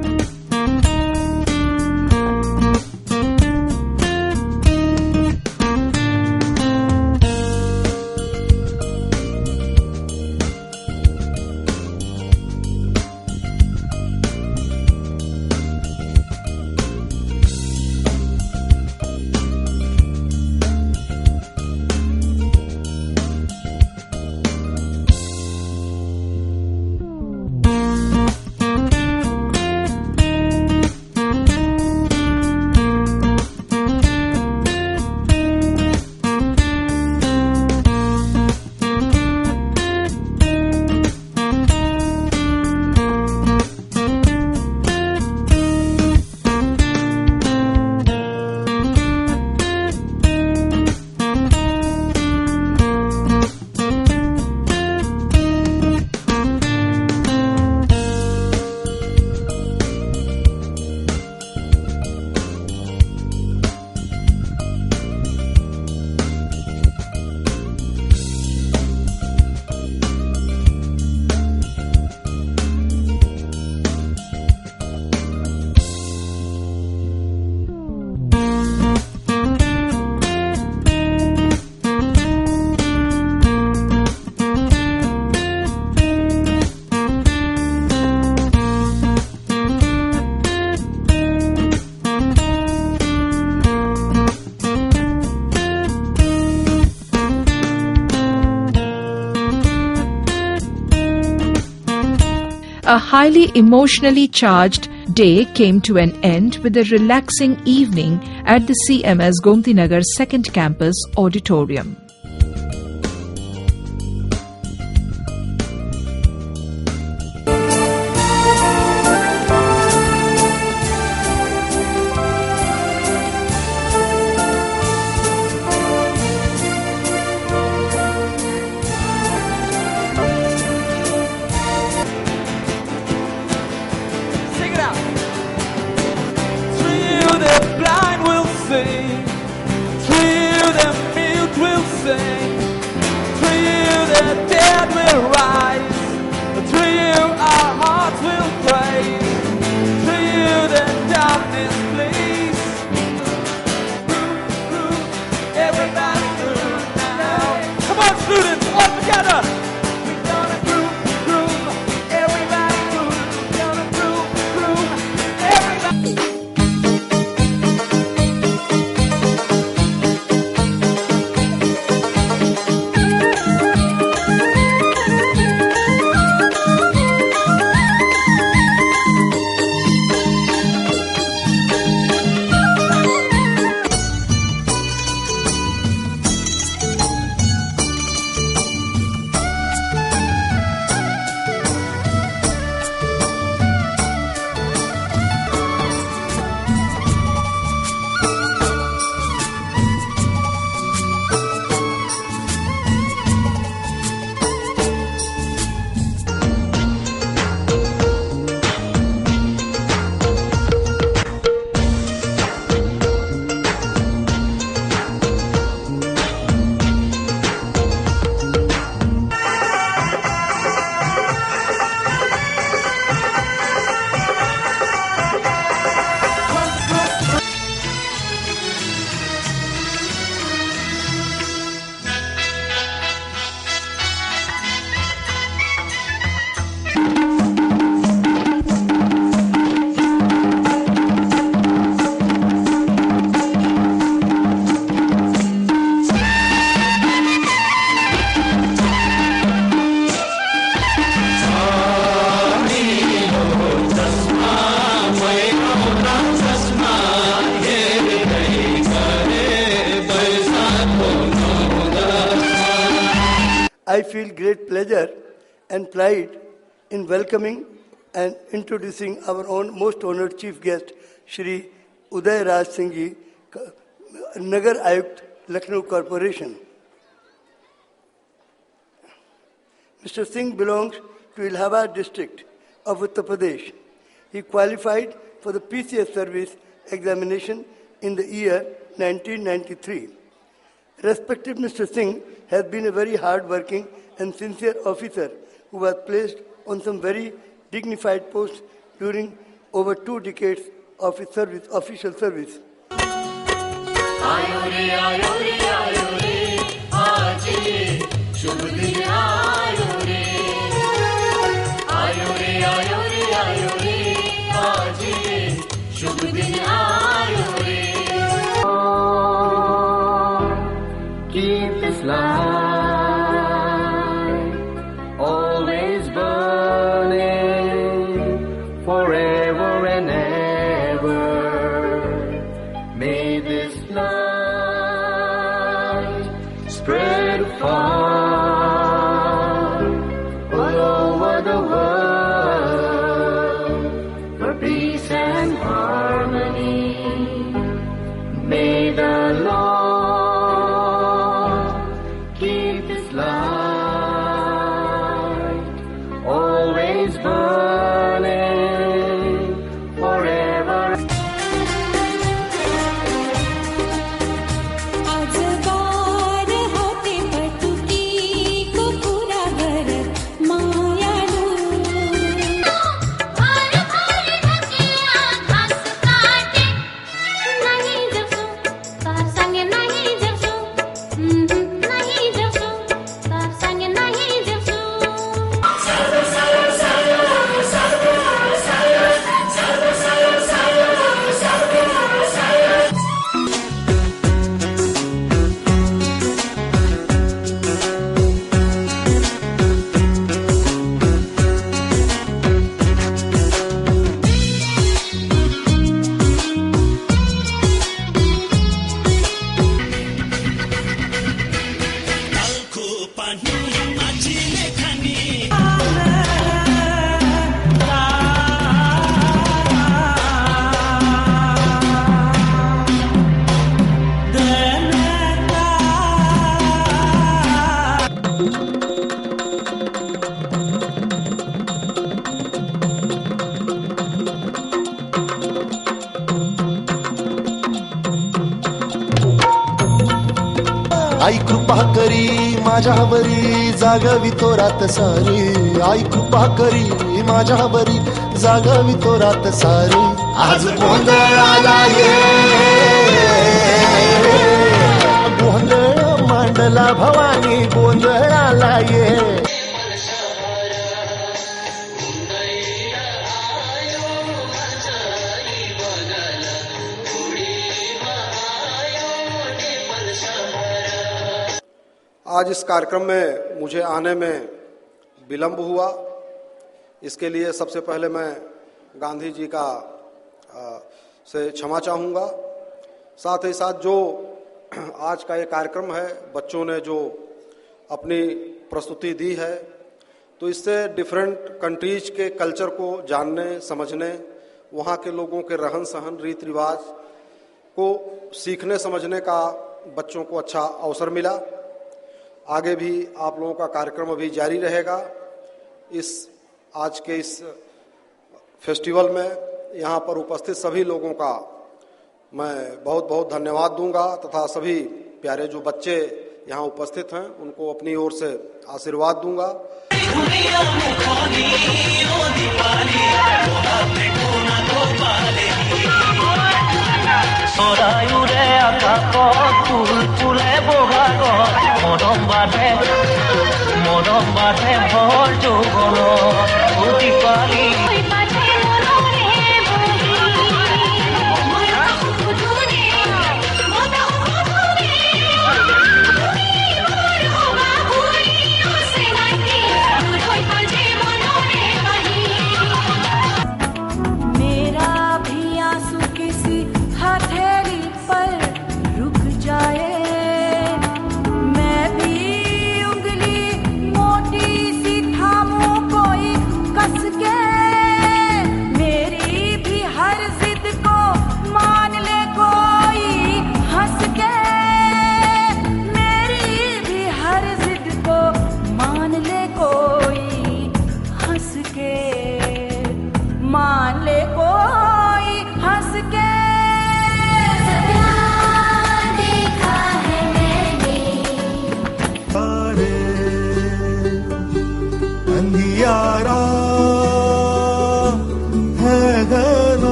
Speaker 1: a highly emotionally charged day came to an end with a relaxing evening at the CMS Gomti Nagar Second Campus Auditorium.
Speaker 2: I feel great pleasure and pride in welcoming and introducing our own most honored chief guest, Shri Uday Raj Singh Ji, Nagar Ayukt, Lucknow Corporation. Mr. Singh belongs to Allahabad district of Uttar Pradesh. He qualified for the PCS service examination in the year 1993. Respected Mr. Singh has been a very hard-working and sincere officer who was placed on some very dignified posts during over 2 decades of his service, official service.
Speaker 7: Keep this light always burning forever and ever. May this light spread far all over the world for peace and harmony. May the Lord keep this light always burning forever.
Speaker 12: आज बार होते पर तू
Speaker 8: आई कृपा करी माझ्यावरी जागवी तो रात सारी आई कृपा करी माझ्यावरी जागवी तो रात सारी आज गोंधळाला ये गोंधळ मांडला भवानी गोंधळाला ये
Speaker 10: आज इस कार्यक्रम में मुझे आने में विलंब हुआ, इसके लिए सबसे पहले मैं गांधी जी का से क्षमा चाहूँगा। साथ ही साथ जो आज का ये कार्यक्रम है, बच्चों ने जो अपनी प्रस्तुति दी है, तो इससे डिफरेंट कंट्रीज के कल्चर को जानने समझने, वहाँ के लोगों के रहन सहन रीति रिवाज को सीखने समझने का बच्चों को अच्छा अवसर मिला। आगे भी आप लोगों का कार्यक्रम अभी जारी रहेगा। आज के इस फेस्टिवल में यहाँ पर उपस्थित सभी लोगों का मैं बहुत बहुत धन्यवाद दूंगा तथा सभी प्यारे जो बच्चे यहाँ उपस्थित हैं उनको अपनी ओर से आशीर्वाद दूंगा।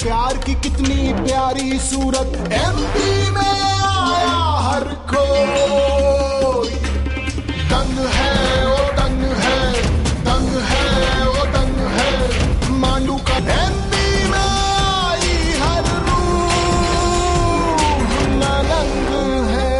Speaker 8: प्यार की कितनी प्यारी सूरत एमपी में आया हर कोई दंग है ओ दंग है दंग है ओ दंग है मांडू का एमपी में आई हर रूह लंग है।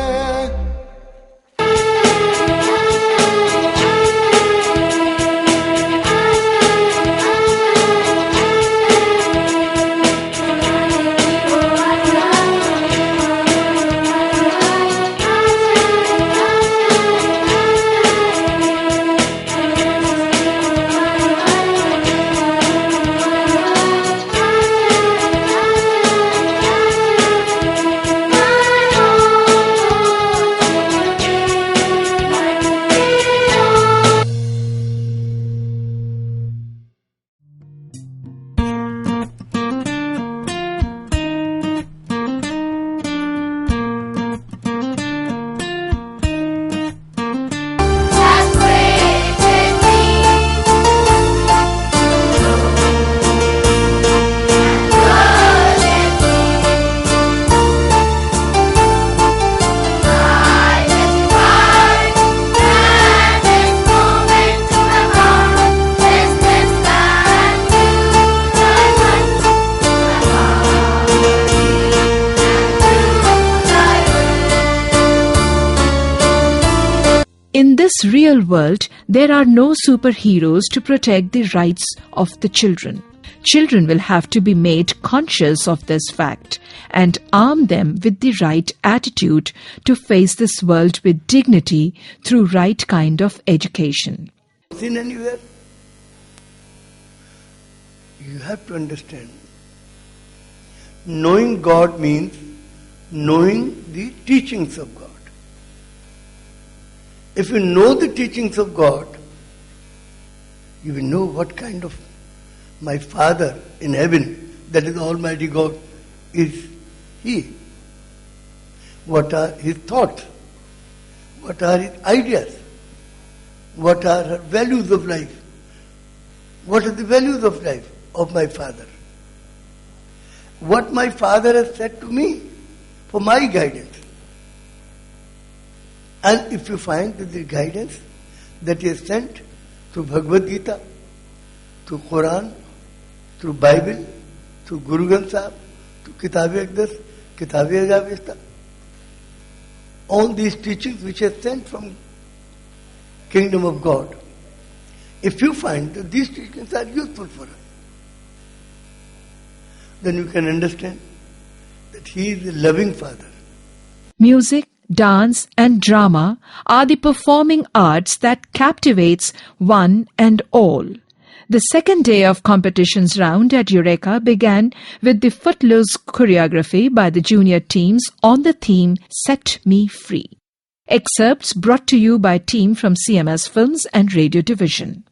Speaker 1: In this real world, there are no superheroes to protect the rights of the children. Children will have to be made conscious of this fact and arm them with the right attitude to face this world with dignity through right kind of education.
Speaker 2: Seen anywhere? You have to understand. Knowing God means knowing the teachings of God. If you know the teachings of God, you will know what kind of my Father in heaven, that is Almighty God, is He. What are His thoughts? What are His ideas? What are her values of life? What are the values of life of my Father? What my Father has said to me for my guidance. And if you find that the guidance that He has sent through Bhagavad Gita, through Quran, through Bible, through Guru Granth Sahib, through Kitab-e Aqdas, Kitab-e Ajabista, all these teachings which are sent from Kingdom of God, if you find that these teachings are useful for us, then you can understand that He is a loving Father.
Speaker 1: Music, dance and drama are the performing arts that captivates one and all. The second day of competitions round at Eureka began with the footloose choreography by the junior teams on the theme Set Me Free. Excerpts brought to you by team from CMS Films and Radio Division.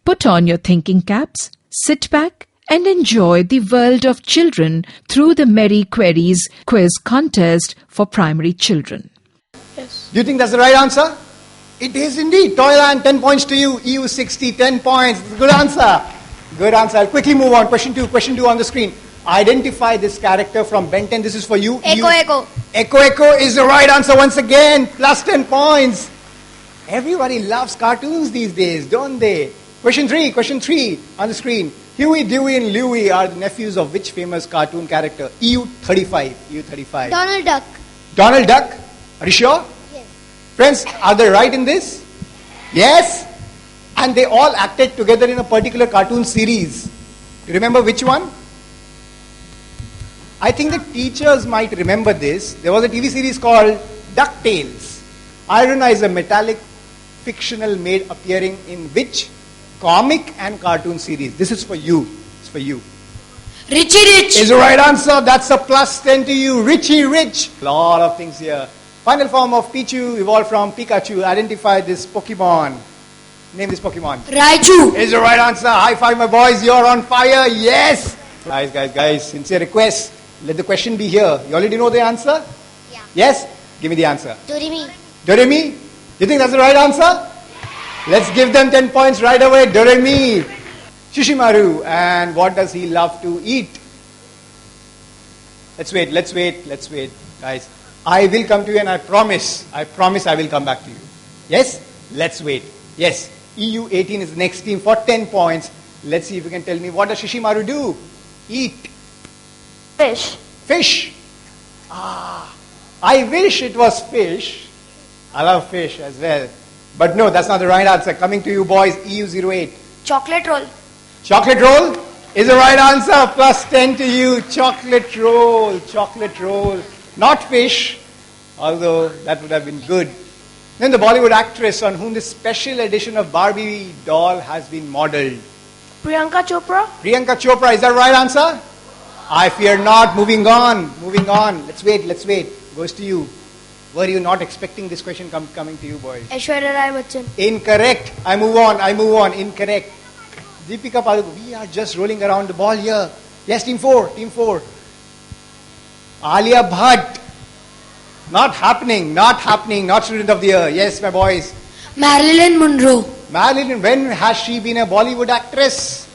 Speaker 1: Put on your thinking caps, sit back and enjoy the world of children through the Merry Queries quiz contest for primary children.
Speaker 11: Yes. Do you think that's the right answer? It is indeed. Toyland, 10 points to you. EU 60, 10 points. Good answer. Good answer. I'll quickly move on. Question 2 on the screen. Identify this character from Ben 10. This is for you.
Speaker 21: Echo.
Speaker 11: Echo is the right answer once again. Plus 10 points. Everybody loves cartoons these days, don't they? Question 3 on the screen. Huey, Dewey and Louie are the nephews of which famous cartoon character? EU 35.
Speaker 6: Donald Duck.
Speaker 11: Donald Duck? Are you sure?
Speaker 6: Yes.
Speaker 11: Friends, are they right in this? Yes? And they all acted together in a particular cartoon series. Do you remember which one? I think the teachers might remember this. There was a TV series called DuckTales. Irona is a metallic fictional maid appearing in which comic and cartoon series? This is for you. It's for you.
Speaker 21: Richie Rich
Speaker 11: is the right answer. That's a plus 10 to you. Richie Rich. Lot of things here. Final form of Pichu evolved from Pikachu. Identify this Pokemon. Name this Pokemon.
Speaker 21: Raichu
Speaker 11: is the right answer. High five, my boys. You're on fire. Yes. Guys. Sincere request. Let the question be here. You already know the answer?
Speaker 6: Yeah.
Speaker 11: Yes? Give me the answer.
Speaker 6: Doremi.
Speaker 11: You think that's the right answer? Let's give them 10 points right away. Doremi. Shishimaru. And what does he love to eat? Let's wait. Guys, I will come to you and I promise I will come back to you. Yes? Let's wait. Yes. EU 18 is the next team for 10 points. Let's see if you can tell me what does Shishimaru do? Eat. Fish. I wish it was fish. I love fish as well. But no, that's not the right answer. Coming to you boys, EU 08.
Speaker 21: Chocolate roll
Speaker 11: Is the right answer. Plus 10 to you. Chocolate roll. Not fish. Although that would have been good. Then the Bollywood actress on whom this special edition of Barbie doll has been modeled.
Speaker 21: Priyanka
Speaker 11: Chopra, is that right answer? I fear not. Moving on. Let's wait. Goes to you. Were you not expecting this question coming to you, boys?
Speaker 21: Aishwarya Rai Bachchan.
Speaker 11: Incorrect. I move on. Incorrect. Deepika Padukone. We are just rolling around the ball here. Yes, team 4. Alia Bhatt. Not happening. Not student of the year. Yes, my boys.
Speaker 21: Marilyn Monroe.
Speaker 11: When has she been a Bollywood actress?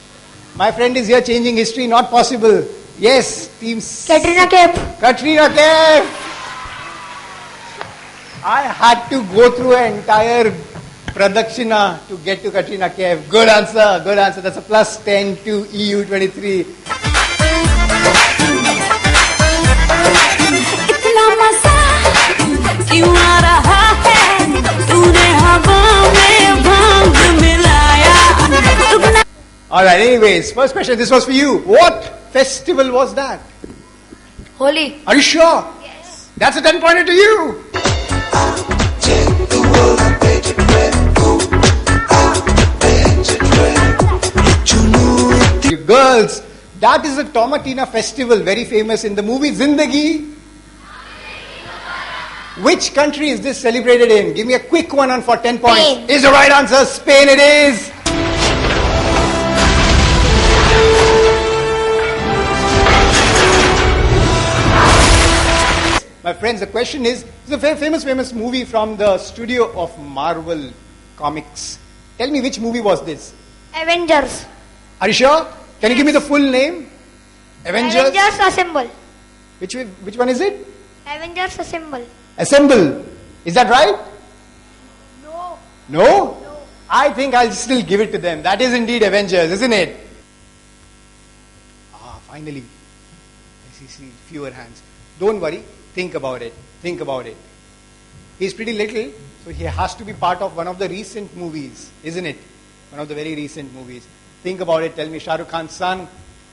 Speaker 11: My friend is here changing history. Not possible. Yes, teams.
Speaker 21: Katrina
Speaker 11: Kaif. I had to go through an entire pradakshina to get to Katrina Kaif. Good answer. That's a plus 10 to EU 23.
Speaker 12: इतना मजा क्यों आ रहा है तूने हवा में भांग मिलाया.
Speaker 11: Alright, anyways, first question, this was for you. What festival was that?
Speaker 21: Holi.
Speaker 11: Are you sure?
Speaker 21: Yes.
Speaker 11: That's a 10-pointer to you. You girls, that is the Tomatina festival, very famous in the movie Zindagi. Which country is this celebrated in? Give me a quick one for 10 points.
Speaker 21: Spain.
Speaker 11: Is the right answer. Spain it is. My friends, the question is, it's a very famous movie from the studio of Marvel Comics. Tell me which movie was this?
Speaker 21: Avengers.
Speaker 11: Are you sure? Can you give me the full name? Avengers
Speaker 21: Assemble.
Speaker 11: Which one is it?
Speaker 21: Avengers Assemble.
Speaker 11: Assemble. Is that right?
Speaker 21: No.
Speaker 11: No? I think I'll still give it to them. That is indeed Avengers, isn't it? Finally. I see fewer hands. Don't worry. Think about it. He's pretty little, so he has to be part of one of the recent movies, isn't it? One of the very recent movies. Think about it. Tell me, Shah Rukh Khan's son,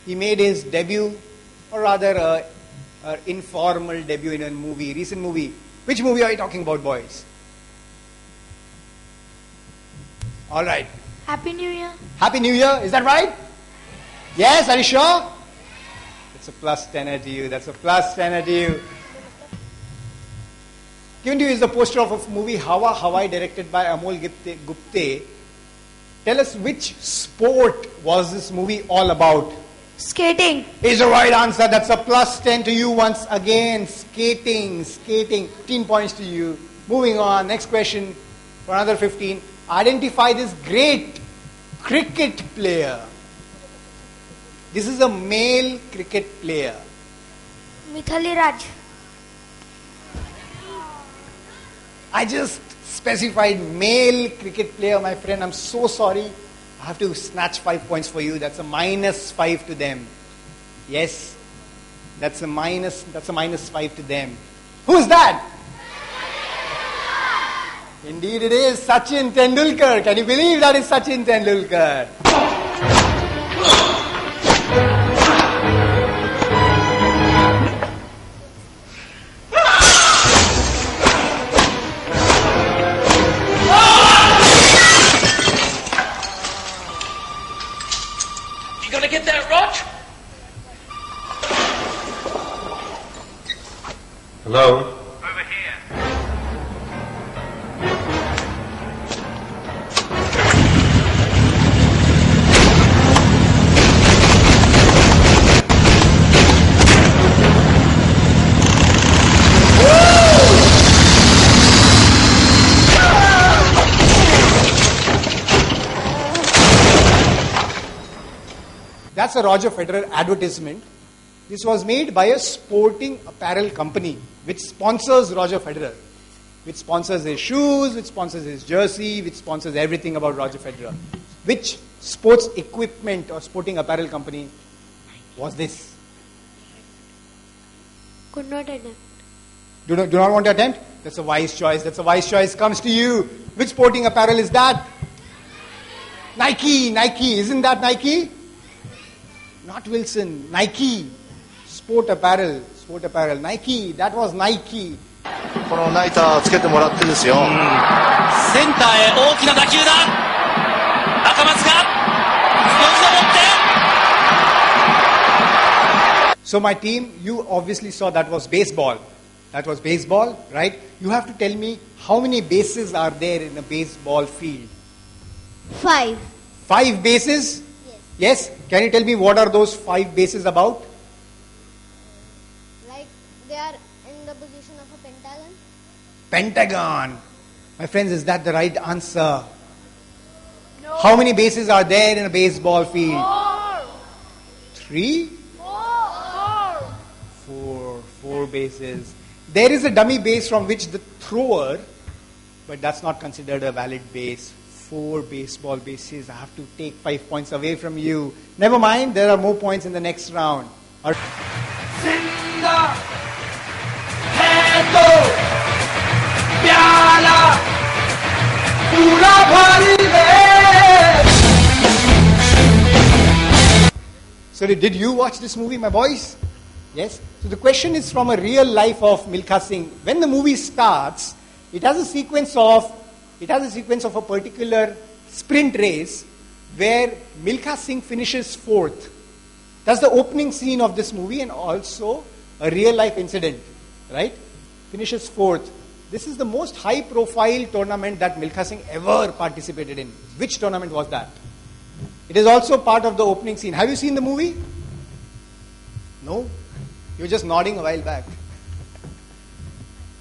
Speaker 11: he made his debut, or rather an informal debut in a movie, recent movie. Which movie are you talking about, boys? All right.
Speaker 21: Happy New Year.
Speaker 11: Happy New Year. Is that right? Yes, are you sure? It's a plus 10 to you. That's a plus 10 to you. Given to you is the poster of a movie Hawa Hawai directed by Amol Gupte. Tell us which sport was this movie all about?
Speaker 5: Skating.
Speaker 11: Is the right answer. That's a plus 10 to you once again. Skating. 15 points to you. Moving on. Next question for another 15. Identify this great cricket player. This is a male cricket player.
Speaker 5: Mithali Raj.
Speaker 11: I just specified male cricket player, my friend. I'm so sorry. I have to snatch 5 points for you. That's a -5 to them. Yes. That's a minus 5 to them. Who's that? Indeed it is Sachin Tendulkar. Can you believe that is Sachin Tendulkar?
Speaker 7: You gonna get that, Rog?
Speaker 13: Hello?
Speaker 7: Over here.
Speaker 11: That's a Roger Federer advertisement. This was made by a sporting apparel company which sponsors Roger Federer, which sponsors his shoes, which sponsors his jersey, which sponsors everything about Roger Federer. Which sports equipment or sporting apparel company was this?
Speaker 5: Could not attempt.
Speaker 11: Do not want to attempt? That's a wise choice. That's a wise choice. Comes to you. Which sporting apparel is that? Nike. Isn't that Nike? Not Wilson. Nike. Sport apparel. Nike. That was Nike.
Speaker 13: このナイターつけてもらってですよ。
Speaker 7: センターへ大きな打球だ。赤松がよく登って。
Speaker 11: So my team, you obviously saw that was baseball. That was baseball, right? You have to tell me how many bases are there in a baseball field?
Speaker 5: 5.
Speaker 11: 5 bases? Yes. Can you tell me what are those 5 bases about?
Speaker 5: Like they are in the position of a pentagon?
Speaker 11: Pentagon. My friends, is that the right answer? No. How many bases are there in a baseball field?
Speaker 5: 4.
Speaker 11: 3? 4 bases. There is a dummy base from which the thrower, but that's not considered a valid base. 4 baseball bases. I have to take 5 points away from you. Never mind, there are more points in the next round.
Speaker 7: Zinda है तो प्याला पूरा भरी दे.
Speaker 11: So did you watch this movie, my boys? Yes? So the question is from a real life of Milkha Singh. When the movie starts, it has a sequence of a particular sprint race where Milkha Singh finishes 4th. That's the opening scene of this movie and also a real life incident, right? Finishes 4th. This is the most high profile tournament that Milkha Singh ever participated in. Which tournament was that? It is also part of the opening scene. Have you seen the movie? No? You were just nodding a while back.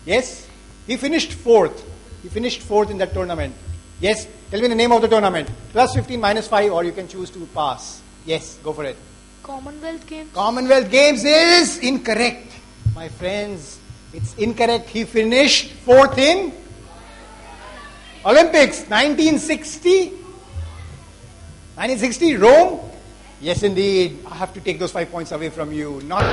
Speaker 11: Yes? He finished 4th. He finished 4th in that tournament. Yes? Tell me the name of the tournament. Plus 15, minus 5, or you can choose to pass. Yes, go for it.
Speaker 5: Commonwealth Games.
Speaker 11: Commonwealth Games is incorrect. My friends, it's incorrect. He finished 4th in Olympics, 1960. 1960, Rome. Yes, indeed. I have to take those 5 points away from you. Not.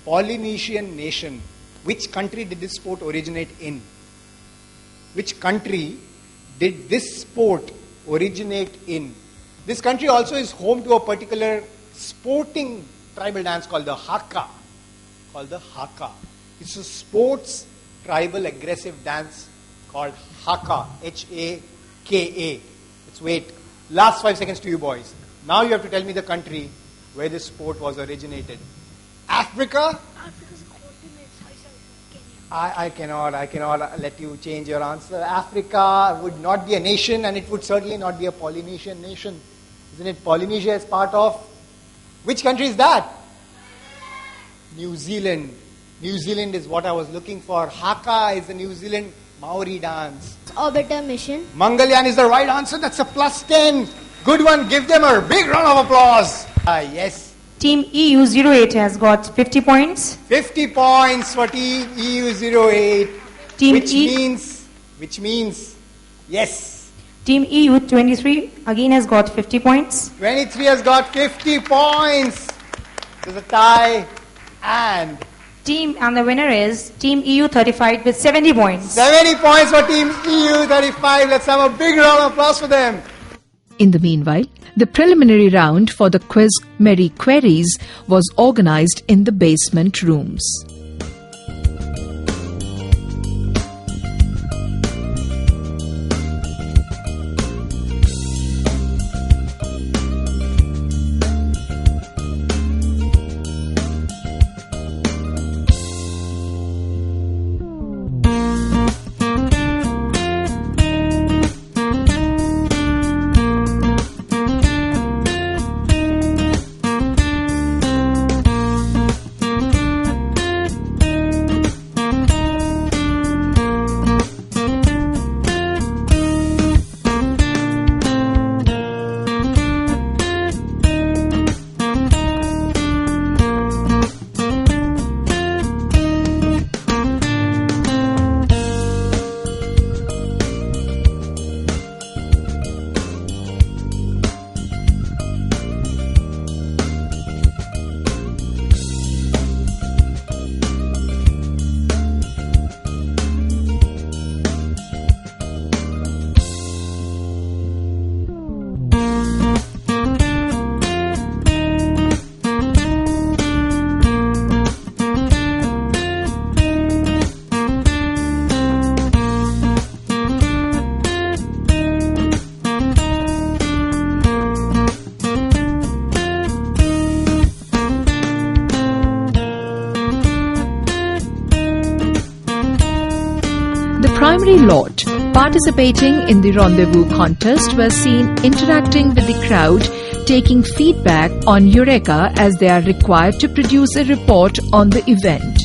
Speaker 11: Polynesian nation. Which country did this sport originate in? Which country did this sport originate in? This country also is home to a particular sporting tribal dance called the Haka. It's a sports tribal aggressive dance called Haka. Haka. Let's wait. Last 5 seconds to you boys. Now you have to tell me the country where this sport was originated. Africa? I cannot let you change your answer. Africa would not be a nation, and it would certainly not be a Polynesian nation. Isn't it? Polynesia is part of... Which country is that? New Zealand. New Zealand is what I was looking for. Haka is the New Zealand Maori dance.
Speaker 5: Orbiter mission.
Speaker 11: Mangalyaan is the right answer. That's a plus 10. Good one. Give them a big round of applause. Yes.
Speaker 14: Team EU08 has got 50 points.
Speaker 11: 50 points for Team EU08. Which means, yes.
Speaker 14: Team EU23 again has got 50 points.
Speaker 11: 23 has got 50 points. There's a tie. And
Speaker 14: the winner is Team EU35 with 70 points.
Speaker 11: 70 points for Team EU35. Let's have a big round of applause for them.
Speaker 1: In the meanwhile, the preliminary round for the quiz Merry Queries was organized in the basement rooms. Primary lot participating in the rendezvous contest were seen interacting with the crowd, taking feedback on EUREKA as they are required to produce a report on the event.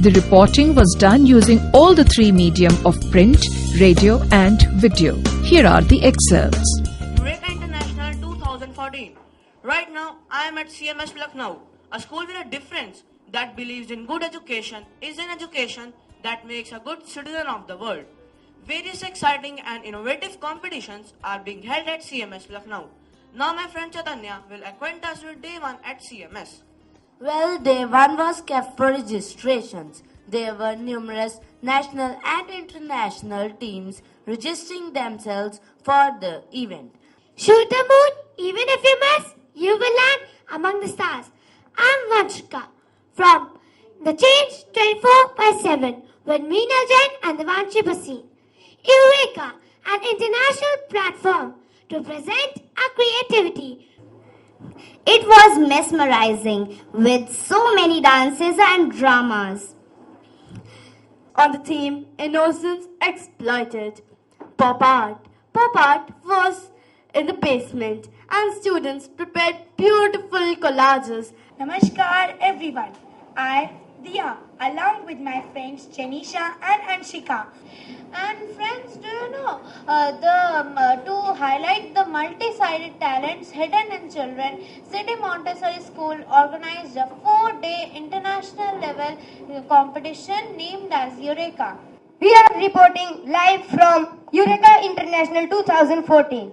Speaker 1: The reporting was done using all the three medium of print, radio and video. Here are the excerpts.
Speaker 16: EUREKA International 2014. Right now, I am at CMS Lucknow, a school with a difference that believes in good education is an education that makes a good citizen of the world. Various exciting and innovative competitions are being held at CMS Lucknow. Now my friend Chaitanya will acquaint us with day 1 at CMS.
Speaker 23: Well, day 1 was kept for registrations. There were numerous national and international teams registering themselves for the event.
Speaker 15: Shoot the moon, even if you miss, you will land among the stars. I'm Vanshika from the Change 24/7 with Meenal Jain and the Vanchi Basi. EUREKA, an international platform to present our creativity.
Speaker 24: It was mesmerizing with so many dances and dramas.
Speaker 19: On the theme, Innocence Exploited. Pop art was in the basement and students prepared beautiful collages.
Speaker 25: Namaskar everyone. I, Diya, along with my friends Janisha and Anshika.
Speaker 3: And friends, do you know, to highlight the multi-sided talents hidden in children, City Montessori School organized a 4-day international level competition named as EUREKA.
Speaker 25: We are reporting live from EUREKA International 2014.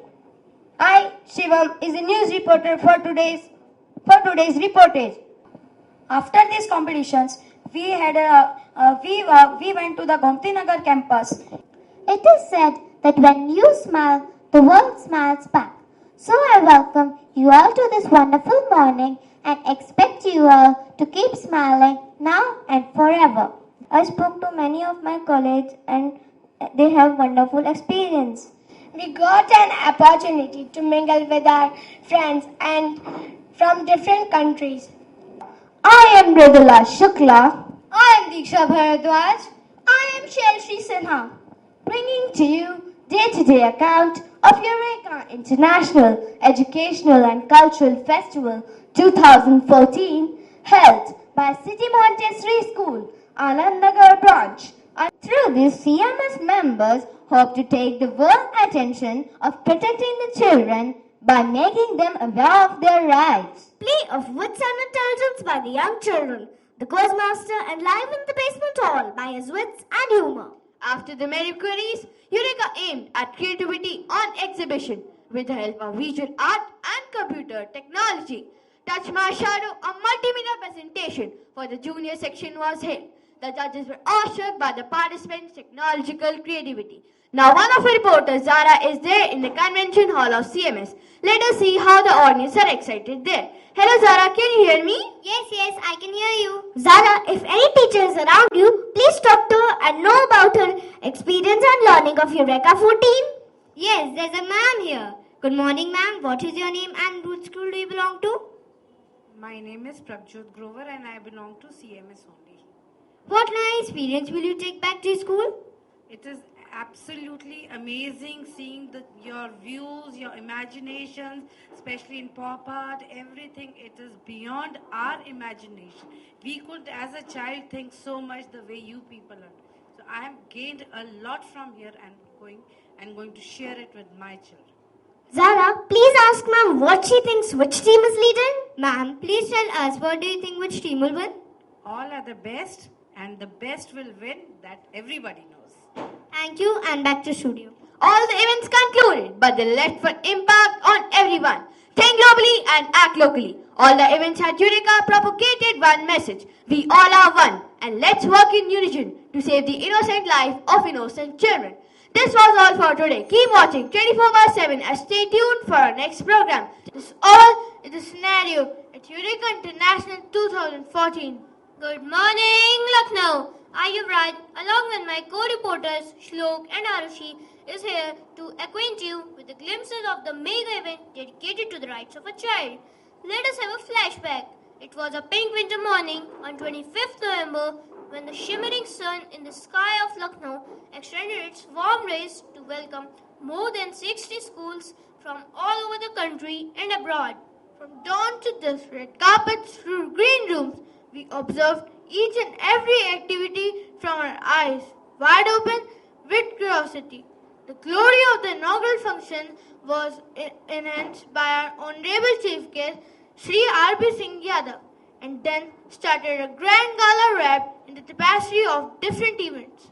Speaker 25: I, Shivam, is a news reporter for today's reportage. After these competitions, we went to the Gomti Nagar campus.
Speaker 15: It is said that when you smile, the world smiles back. So I welcome you all to this wonderful morning and expect you all to keep smiling now and forever.
Speaker 25: I spoke to many of my colleagues and they have wonderful experience. We got an opportunity to mingle with our friends and from different countries. I am Mridula Shukla. I am Diksha Bharadwaj. I am Shelshri Sinha, bringing to you day-to-day account of EUREKA International Educational and Cultural Festival 2014 held by City Montessori School, Anand Nagar branch. Through this, CMS members hope to take the world attention of protecting the children by making them aware of their rights.
Speaker 24: Play of wits and intelligence by the young children. The quizmaster enlivened the basement hall by his wits and humor.
Speaker 16: After the Mary Queries, EUREKA aimed at creativity on exhibition with the help of visual art and computer technology. Touch My Shadow, a multimedia presentation for the junior section was held. The judges were awestruck by the participants' technological creativity. Now one of our reporters, Zara, is there in the convention hall of CMS. Let us see how the audience are excited there. Hello Zara, can you hear me?
Speaker 24: Yes, I can hear you. Zara, if any teacher is around you, please talk to her and know about her experience and learning of EUREKA 14. Yes, there's a ma'am here. Good morning, ma'am. What is your name and which school do you belong to?
Speaker 4: My name is Prabjot Grover and I belong to CMS only.
Speaker 24: What nice experience will you take back to school?
Speaker 4: It is absolutely amazing seeing your views, your imaginations, especially in pop art, everything. It is beyond our imagination. We could, as a child, think so much the way you people are. So I have gained a lot from here and going to share it with my children.
Speaker 24: Zara, please ask ma'am what she thinks which team is leading. Ma'am, please tell us what do you think which team will win?
Speaker 4: All are the best and the best will win, that everybody knows.
Speaker 24: Thank you and back to studio.
Speaker 16: All the events concluded, but they left for impact on everyone. Think globally and act locally. All the events at EUREKA propagated one message. We all are one, and let's work in unison to save the innocent life of innocent children. This was all for today. Keep watching 24/7 and stay tuned for our next program. This all is the scenario at EUREKA International 2014.
Speaker 5: Good morning, Lucknow. I am Raj, along with my co-reporters Shlok and Arushi, is here to acquaint you with the glimpses of the mega event dedicated to the rights of a child. Let us have a flashback. It was a pink winter morning on 25th November when the shimmering sun in the sky of Lucknow extended its warm rays to welcome more than 60 schools from all over the country and abroad.
Speaker 16: From dawn to dusk, red carpets through green rooms, we observed each and every activity from our eyes wide open with curiosity. The glory of the inaugural function was enhanced by our Honorable Chief Guest, Sri R.P. Singh Yadav, and then started a grand gala wrapped in the tapestry of different events.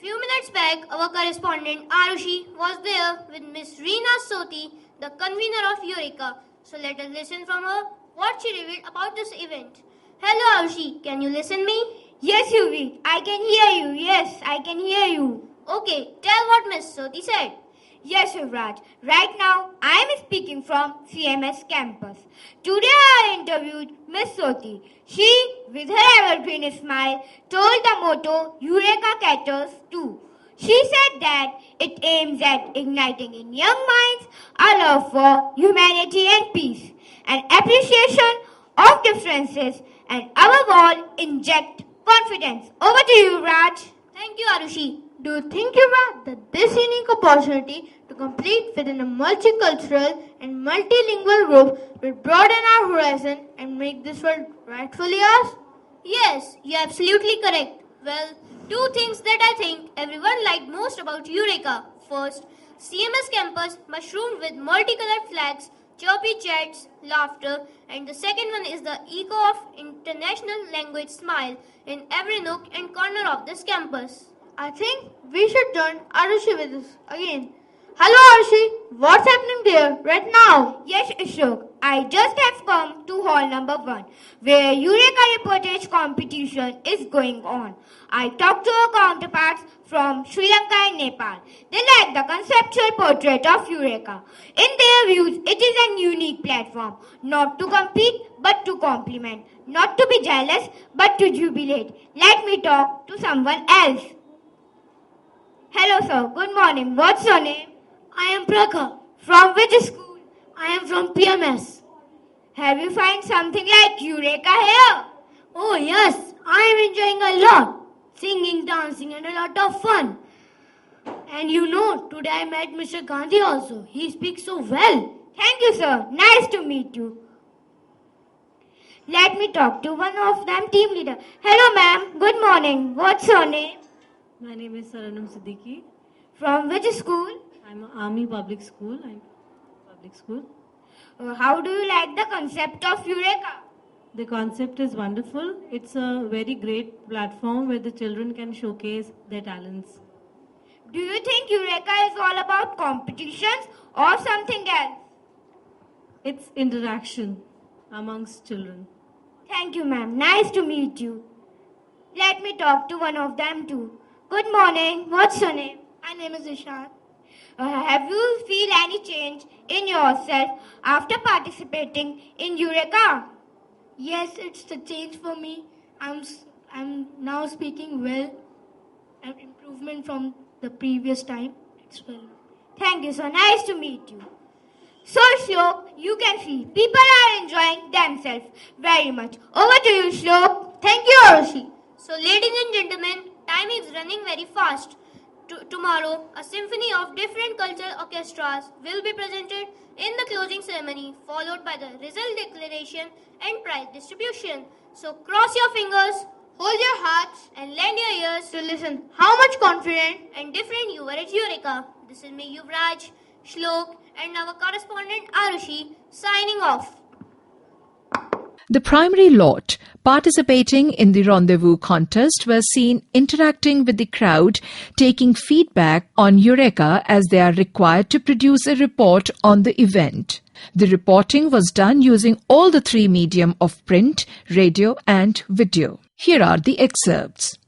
Speaker 5: Few minutes back, our correspondent Arushi was there with Miss Reena Soti, the convener of EUREKA. So let us listen from her what she revealed about this event. Hello Arushi, can you listen me?
Speaker 24: Yes, Yuvi, I can hear you. Yes, I can hear you.
Speaker 5: Okay, tell what Miss Soti said.
Speaker 24: Yes, Yuvraj. Right now, I am speaking from CMS campus. Today I interviewed Miss Soti. She, with her evergreen smile, told the motto EUREKA caters to. She said that it aims at igniting in young minds a love for humanity and peace, an appreciation of differences, and above all, inject confidence. Over to you, Raj.
Speaker 5: Thank you, Arushi.
Speaker 16: Do you think, Yuvraj, that this unique opportunity to compete within a multicultural and multilingual group will broaden our horizon and make this world rightfully ours?
Speaker 5: Yes, you're absolutely correct. Well, two things that I think everyone liked most about EUREKA. First, CMS campus mushroomed with multicolored flags, chirpy chats, laughter, and the second one is the echo of international language smile in every nook and corner of this campus.
Speaker 16: I think we should join Arushi with us again. Hello Arushi, what's happening there right now?
Speaker 24: Yes, Ashok. I just have come to hall number 1, where EUREKA reportage competition is going on. I talked to our counterparts from Sri Lanka and Nepal. They like the conceptual portrait of EUREKA. In their views, it is a unique platform, not to compete but to complement, not to be jealous but to jubilate. Let me talk to someone else. Hello sir, good morning. What's your name?
Speaker 5: I am Prakha.
Speaker 24: From which school?
Speaker 5: I am from PMS.
Speaker 24: Have you found something like Eureka here?
Speaker 9: Oh yes, I am enjoying a lot. Singing, dancing and a lot of fun. And you know, today I met Mr. Gandhi also. He speaks so well.
Speaker 24: Thank you, sir. Nice to meet you. Let me talk to one of them, team leader. Hello, ma'am. Good morning. What's your name?
Speaker 17: My name is Saranam Siddiqui.
Speaker 24: From which school?
Speaker 17: I'm Army Public School.
Speaker 24: How do you like the concept of Eureka?
Speaker 17: The concept is wonderful. It's a very great platform where the children can showcase their talents.
Speaker 24: Do you think Eureka is all about competitions or something else?
Speaker 17: It's interaction amongst children.
Speaker 24: Thank you, ma'am. Nice to meet you. Let me talk to one of them too. Good morning. What's your name?
Speaker 9: My name is Ishan.
Speaker 24: Have you feel any change in yourself after participating in Eureka?
Speaker 9: Yes, it's the change for me. I'm now speaking well. An improvement from the previous time. It's well.
Speaker 24: Thank you, sir. Nice to meet you. So, Shlok, you can see people are enjoying themselves very much. Over to you, Shlok.
Speaker 5: Thank you, Arushi. So, ladies and gentlemen, time is running very fast. Tomorrow, a symphony of different cultural orchestras will be presented in the closing ceremony, followed by the result declaration and prize distribution. So, cross your fingers, hold your hearts, and lend your ears to listen how much confident and different you were at Eureka. This is me, Yuvraj, Shlok, and our correspondent Arushi signing off.
Speaker 1: The primary lot participating in the rendezvous contest were seen interacting with the crowd, taking feedback on Eureka as they are required to produce a report on the event. The reporting was done using all the three medium of print, radio and video. Here are the excerpts.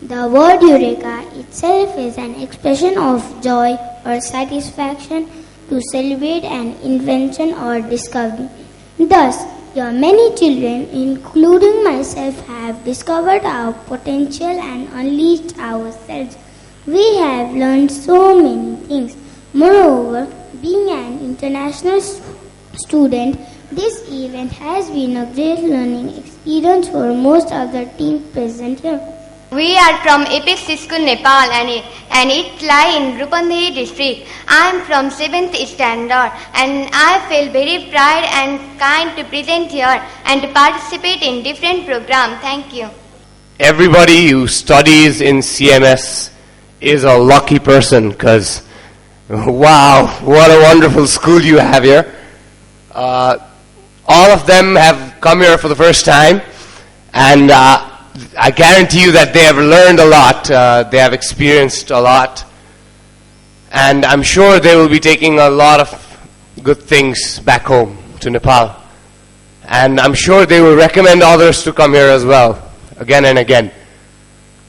Speaker 15: The word Eureka itself is an expression of joy or satisfaction to celebrate an invention or discovery. Thus, here many children, including myself, have discovered our potential and unleashed ourselves. We have learned so many things. Moreover, being an international student, this event has been a great learning experience for most of the team present here.
Speaker 21: We are from Epic School, Nepal, and it lies in Rupandheri district. I am from 7th standard, and I feel very proud and kind to present here and to participate in different programs. Thank you.
Speaker 18: Everybody who studies in CMS is a lucky person, because wow, what a wonderful school you have here. All of them have come here for the first time, and I guarantee you that they have learned a lot, they have experienced a lot, and I'm sure they will be taking a lot of good things back home to Nepal. And I'm sure they will recommend others to come here as well, again and again.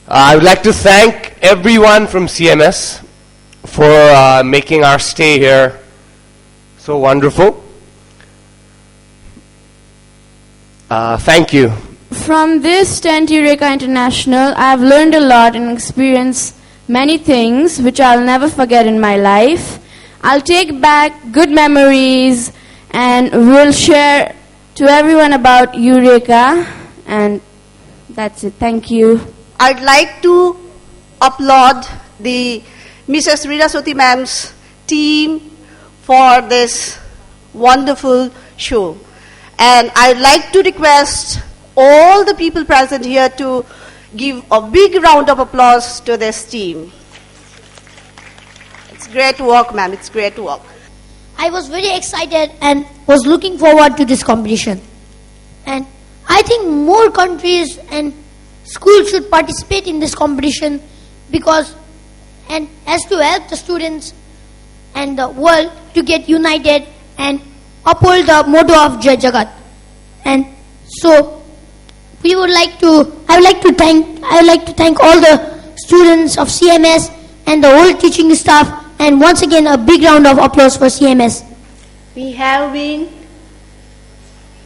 Speaker 18: I would like to thank everyone from CMS for making our stay here so wonderful. Thank you.
Speaker 20: From this tent, EUREKA International, I have learned a lot and experienced many things which I'll never forget in my life. I'll take back good memories and will share to everyone about EUREKA, and that's it. Thank you.
Speaker 22: I'd like to applaud the Mrs. Riraswati ma'am's team for this wonderful show. And I'd like to request all the people present here to give a big round of applause to this team. It's great work, ma'am. It's great work.
Speaker 26: I was very excited and was looking forward to this competition. And I think more countries and schools should participate in this competition because, and as to help the students and the world to get united and uphold the motto of Jai Jagat. And so I would like to thank all the students of CMS and the whole teaching staff, and once again a big round of applause for CMS.
Speaker 22: We have been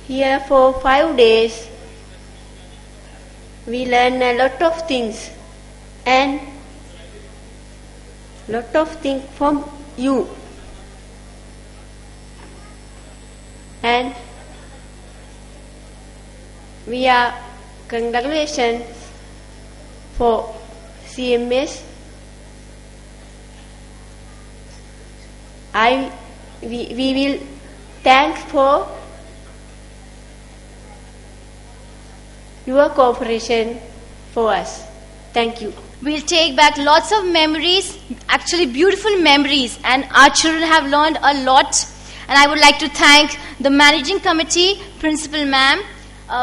Speaker 22: here for 5 days. We learn a lot of things and lot of things from you. And
Speaker 2: we are congratulations for CMS. We will thank for your cooperation for us. Thank you.
Speaker 6: We'll take back lots of memories, actually beautiful memories, and our children have learned a lot. And I would like to thank the managing committee, Principal Ma'am,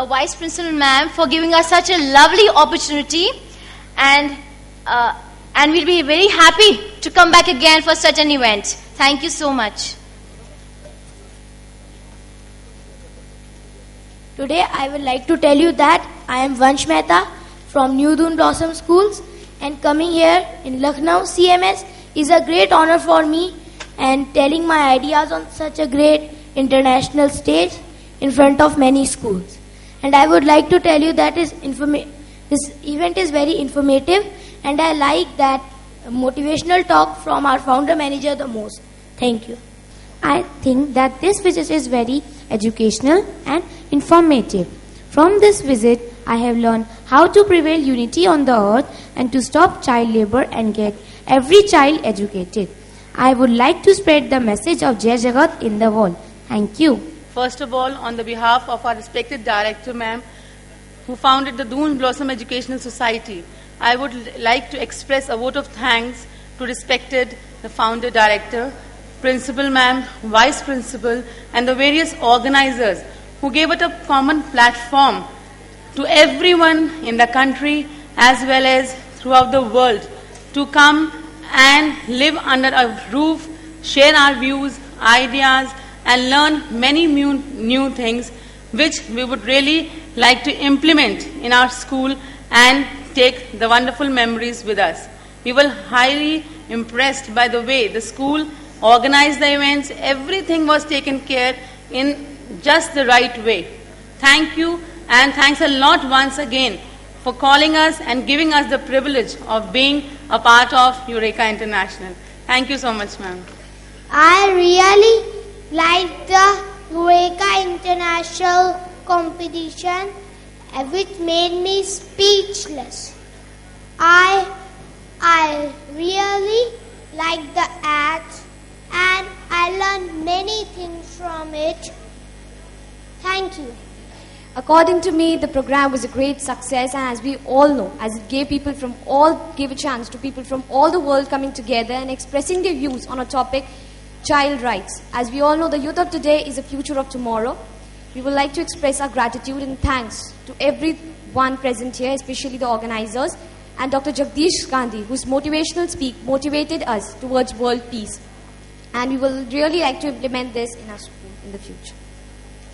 Speaker 6: Vice Principal Ma'am, for giving us such a lovely opportunity. And we'll be very happy to come back again for such an event. Thank you so much.
Speaker 26: Today I would like to tell you that I am Vansh Mehta from New Doon Blossom Schools, and coming here in Lucknow CMS is a great honor for me, and telling my ideas on such a great international stage in front of many schools. And I would like to tell you that this event is very informative, and I like that motivational talk from our founder manager the most. Thank you.
Speaker 14: I think that this visit is very educational and informative. From this visit, I have learned how to prevail unity on the earth and to stop child labor and get every child educated. I would like to spread the message of Jai Jagat in the world. Thank you.
Speaker 8: First of all, on the behalf of our respected director, ma'am, who founded the Doon Blossom Educational Society, I would like to express a vote of thanks to respected the founder director, principal ma'am, vice principal, and the various organizers who gave it a common platform to everyone in the country as well as throughout the world to come and live under a roof, share our views, ideas, and learn many new things which we would really like to implement in our school and take the wonderful memories with us. We were highly impressed by the way the school organized the events. Everything was taken care in just the right way. Thank you, and thanks a lot once again for calling us and giving us the privilege of being a part of EUREKA International. Thank you so much, ma'am.
Speaker 25: I really like the EUREKA International competition, which made me speechless. I really like the ads, and I learned many things from it. Thank you.
Speaker 10: According to me, the program was a great success, and as we all know, as it gave a chance to people from all the world coming together and expressing their views on a topic, child rights. As we all know, the youth of today is the future of tomorrow. We would like to express our gratitude and thanks to everyone present here, especially the organizers, and Dr. Jagdish Gandhi, whose motivational speak motivated us towards world peace. And we will really like to implement this in our school in the future.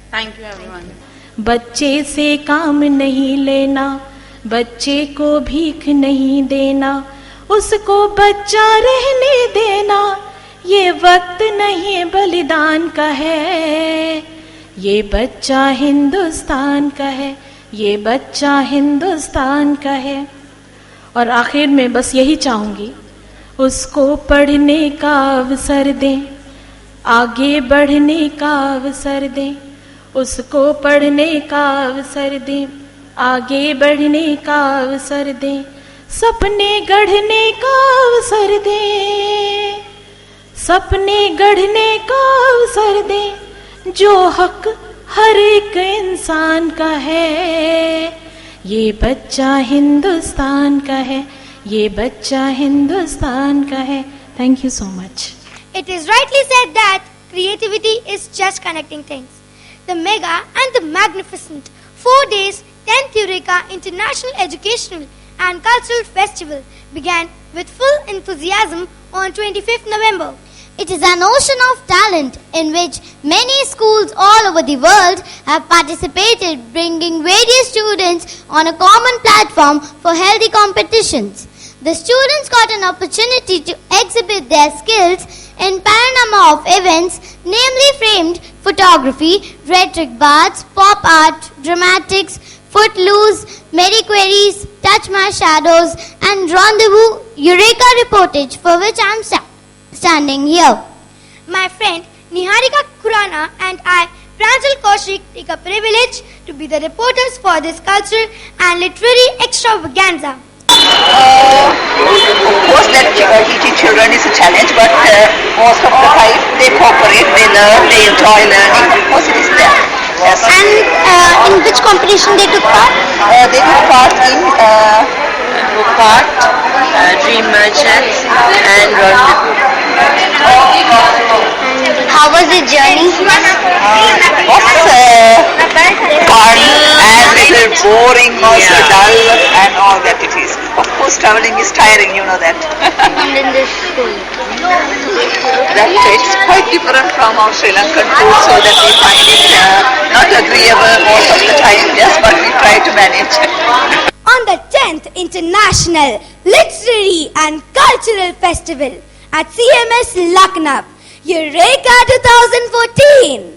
Speaker 8: Thank you, everyone.
Speaker 12: बच्चे से काम नहीं लेना, बच्चे को भीख नहीं देना, उसको बच्चा रहने देना, ये वक्त नहीं बलिदान का है, ये बच्चा हिंदुस्तान का है, ये बच्चा हिंदुस्तान का है. और आखिर में बस यही चाहूँगी, उसको पढ़ने का अवसर दें, आगे बढ़ने का अवसर दें, उसको पढ़ने का अवसर दें, आगे बढ़ने का अवसर दें, सपने गढ़ने का अवसर दें, सपने गढ़ने का अवसर दें, जो हक हर एक इंसान का है, ये बच्चा हिंदुस्तान का है, ये बच्चा हिंदुस्तान का है. Thank you so much.
Speaker 25: It is rightly said that creativity is just connecting things. The mega and the magnificent 4 days 10th EUREKA International Educational and Cultural Festival began with full enthusiasm on 25th November.
Speaker 15: It is an ocean of talent in which many schools all over the world have participated, bringing various students on a common platform for healthy competitions. The students got an opportunity to exhibit their skills in panorama of events, namely framed photography, rhetoric baths, pop art, dramatics, footloose, Mary Queries, Touch My Shadows, and Rendezvous EUREKA reportage, for which I am standing here.
Speaker 25: My friend Niharika Khurana and I, Pranjal Kaushik, take a privilege
Speaker 24: to be the reporters for this cultural and literary extravaganza?
Speaker 3: Of course, that teaching children is a challenge, but most of the time they cooperate, they learn, they enjoy learning. Of course, it is there. Yes.
Speaker 25: And in which competition they took part?
Speaker 3: They took part in Dream Merchants and
Speaker 25: How was the journey?
Speaker 3: Was fun and little boring, also dull, and all that it is. Of course, traveling is tiring, you know that.
Speaker 25: And in this school?
Speaker 3: That it's quite different from our Sri Lankan food, so that we find it not agreeable most of the time, yes, but we try to manage.
Speaker 24: On the 10th International Literary and Cultural Festival at CMS Lucknow, EUREKA 2014.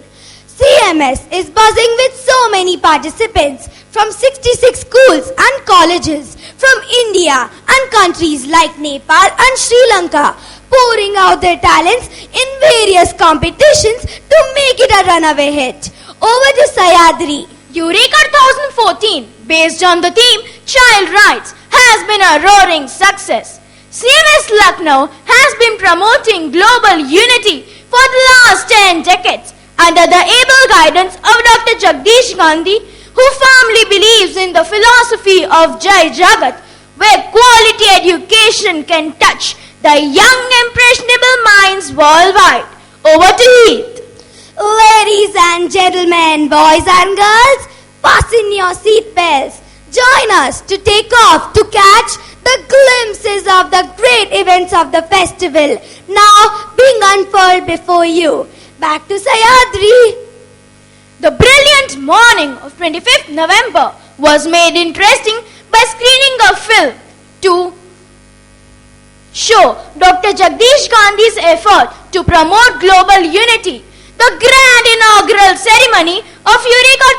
Speaker 24: CMS is buzzing with so many participants from 66 schools and colleges from India and countries like Nepal and Sri Lanka, pouring out their talents in various competitions to make it a runaway hit. Over to Sayadri.
Speaker 6: EUREKA 2014, based on the theme Child Rights, has been a roaring success. CMS Lucknow has been promoting global unity for the last 10 decades under the able guidance of Dr. Jagdish Gandhi, who firmly believes in the philosophy of Jai Jagat, where quality education can touch the young impressionable minds worldwide. Over to Heath.
Speaker 24: Ladies and gentlemen, boys and girls, fasten your seat belts. Join us to take off to catch the glimpses of the great events of the festival now being unfurled before you. Back to Sayadri.
Speaker 6: The brilliant morning of 25th November was made interesting by screening a film to show Dr. Jagdish Gandhi's effort to promote global unity. The grand inaugural ceremony of EUREKA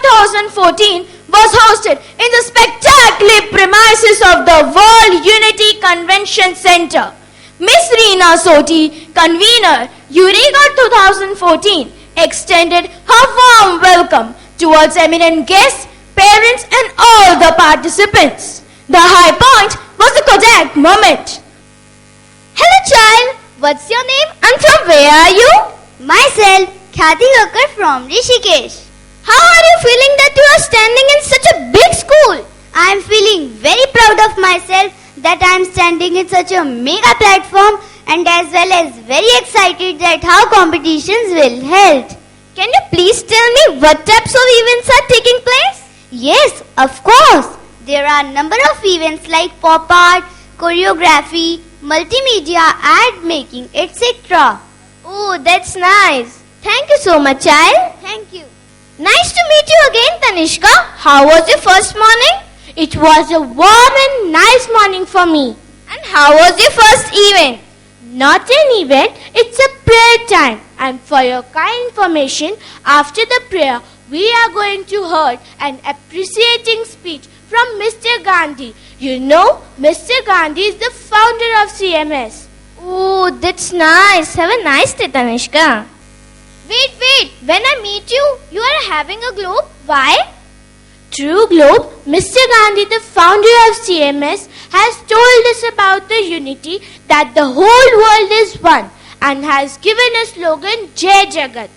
Speaker 6: 2014 was hosted in the spectacular premises of the World Unity Convention Center. Miss Reena Soti, convener EUREKA 2014, extended her warm welcome towards eminent guests, parents and all the participants. The high point was the Kodak moment.
Speaker 24: Hello child, what's your name and from where are you?
Speaker 25: Myself, Khyati Lokar from Rishikesh.
Speaker 24: How are you feeling that you are standing in such a big school?
Speaker 25: I am feeling very proud of myself that I am standing in such a mega platform and as well as very excited that how competitions will held.
Speaker 24: Can you please tell me what types of events are taking place?
Speaker 25: Yes, of course. There are a number of events like pop art, choreography, multimedia, ad making, etc.
Speaker 24: Oh, that's nice. Thank you so much, child.
Speaker 25: Thank you.
Speaker 24: Nice to meet you again, Tanishka. How was your first morning? It was a warm and nice morning for me. And how was your first event? Not an event, it's a prayer time. And for your kind information, after the prayer, we are going to hear an appreciating speech from Mr. Gandhi. You know, Mr. Gandhi is the founder of CMS. Oh, that's nice. Have a nice day, Tanishka. Wait. When I meet you, you are having a globe. Why? True Globe, Mr. Gandhi, the founder of CMS, has told us about the unity that the whole world is one and has given a slogan, Jai Jagat.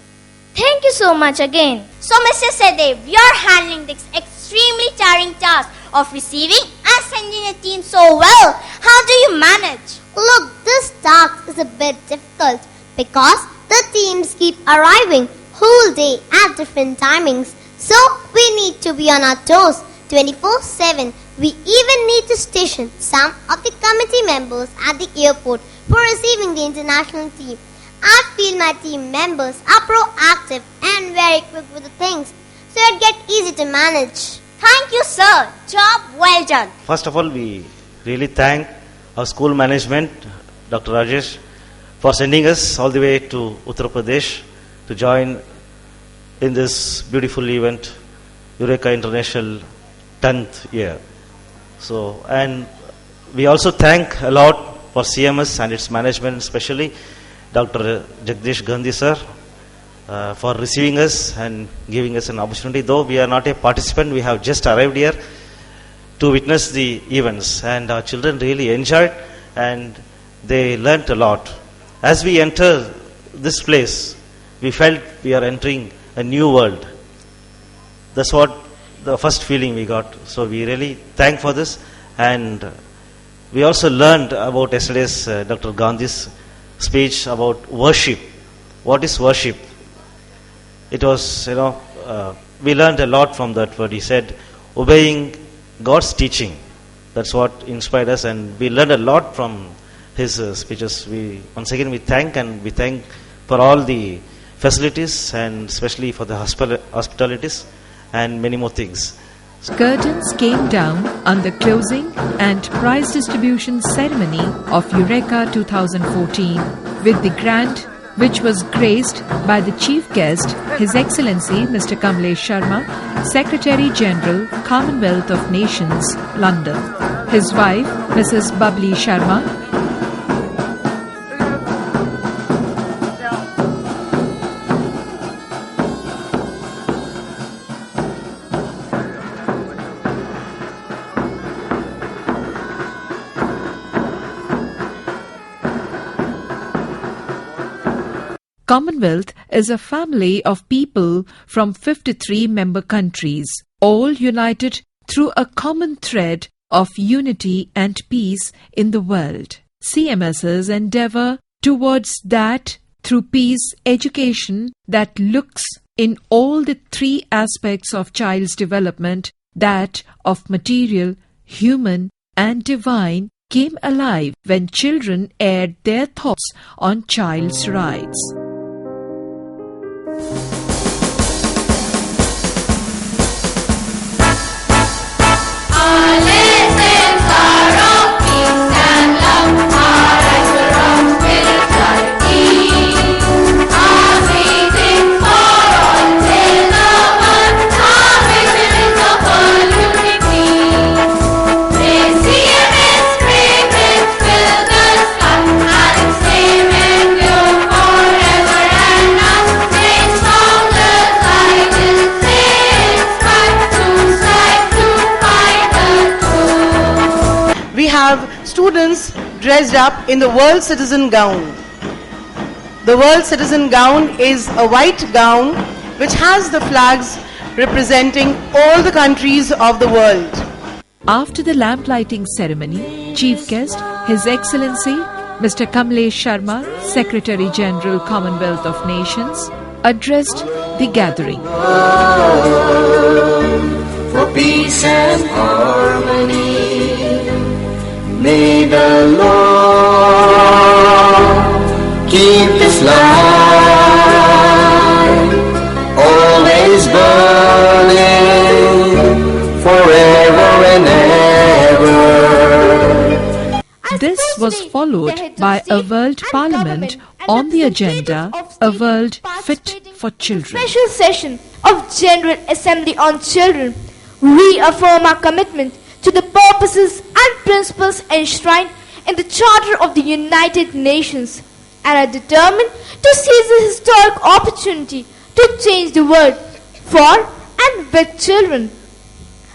Speaker 24: Thank you so much again.
Speaker 15: So, Mr. Sadev, you are handling this extremely tiring task of receiving and sending a team so well. How do you manage?
Speaker 7: Look, this task is a bit difficult because the teams keep arriving whole day at different timings. So, we need to be on our toes 24/7. We even need to station some of the committee members at the airport for receiving the international team. I feel my team members are proactive and very quick with the things, so it gets easy to manage.
Speaker 15: Thank you, sir. Job well done.
Speaker 11: First of all, we really thank our school management, Dr. Rajesh, for sending us all the way to Uttar Pradesh to join in this beautiful event, EUREKA International 10th year. So, and we also thank a lot for CMS and its management, especially Dr. Jagdish Gandhi sir, for receiving us and giving us an opportunity. Though we are not a participant, we have just arrived here to witness the events, and our children really enjoyed and they learnt a lot. As we enter this place, we felt we are entering a new world. That's what the first feeling we got. So we really thank for this, and we also learned about yesterday's Dr. Gandhi's speech about worship. What is worship? It was, we learned a lot from that word. He said, obeying God's teaching. That's what inspired us, and we learned a lot from his speeches. Once again we thank for all the facilities, and especially for the hospitalities and many more things.
Speaker 1: Curtains came down on the closing and prize distribution ceremony of EUREKA 2014 with the grant, which was graced by the chief guest, His Excellency Mr. Kamlesh Sharma, Secretary General, Commonwealth of Nations, London. His wife, Mrs. Babli Sharma, Commonwealth is a family of people from 53 member countries, all united through a common thread of unity and peace in the world. CMS's endeavor towards that through peace education that looks in all the three aspects of child's development, that of material, human and divine, came alive when children aired their thoughts on child's rights.
Speaker 4: Students dressed up in the World Citizen gown. The World Citizen gown is a white gown which has the flags representing all the countries of the world.
Speaker 1: After the lamp lighting ceremony, chief guest, His Excellency Mr. Kamlesh Sharma, Secretary General, Commonwealth of Nations, addressed the gathering.
Speaker 13: For peace and harmony, may the Lord keep this light always burning forever and ever.
Speaker 1: This was followed by a World Parliament on the agenda, a world fit for children.
Speaker 21: Special session of General Assembly on Children. We affirm our commitment to the purposes and principles enshrined in the Charter of the United Nations, and are determined to seize the historic opportunity to change the world for and with children.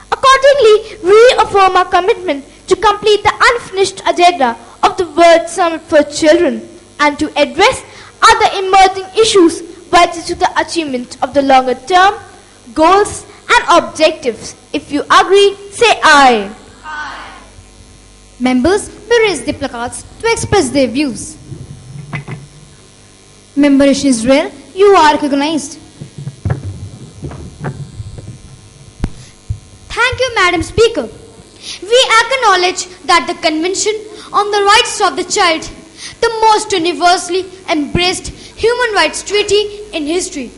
Speaker 21: Accordingly, we affirm our commitment to complete the unfinished agenda of the World Summit for Children and to address other emerging issues vital to the achievement of the longer term goals and objectives. If you agree, say aye.
Speaker 10: Aye. Members may raise the placards to express their views. Member Israel, you are recognized.
Speaker 21: Thank you, Madam Speaker.
Speaker 10: We acknowledge that the Convention on the Rights of the Child, the most universally embraced human rights treaty in history,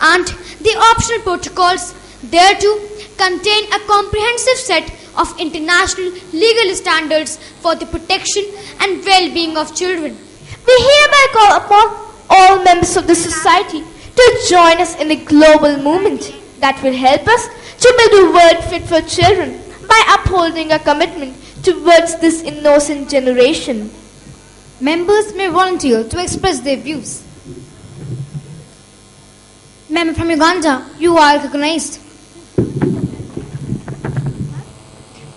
Speaker 10: and the optional protocols thereto contain a comprehensive set of international legal standards for the protection and well-being of children.
Speaker 21: We hereby call upon all members of the society to join us in the global movement that will help us to build a world fit for children by upholding a commitment towards this innocent generation.
Speaker 10: Members may volunteer to express their views.
Speaker 21: Ma'am, from Uganda, you are recognized.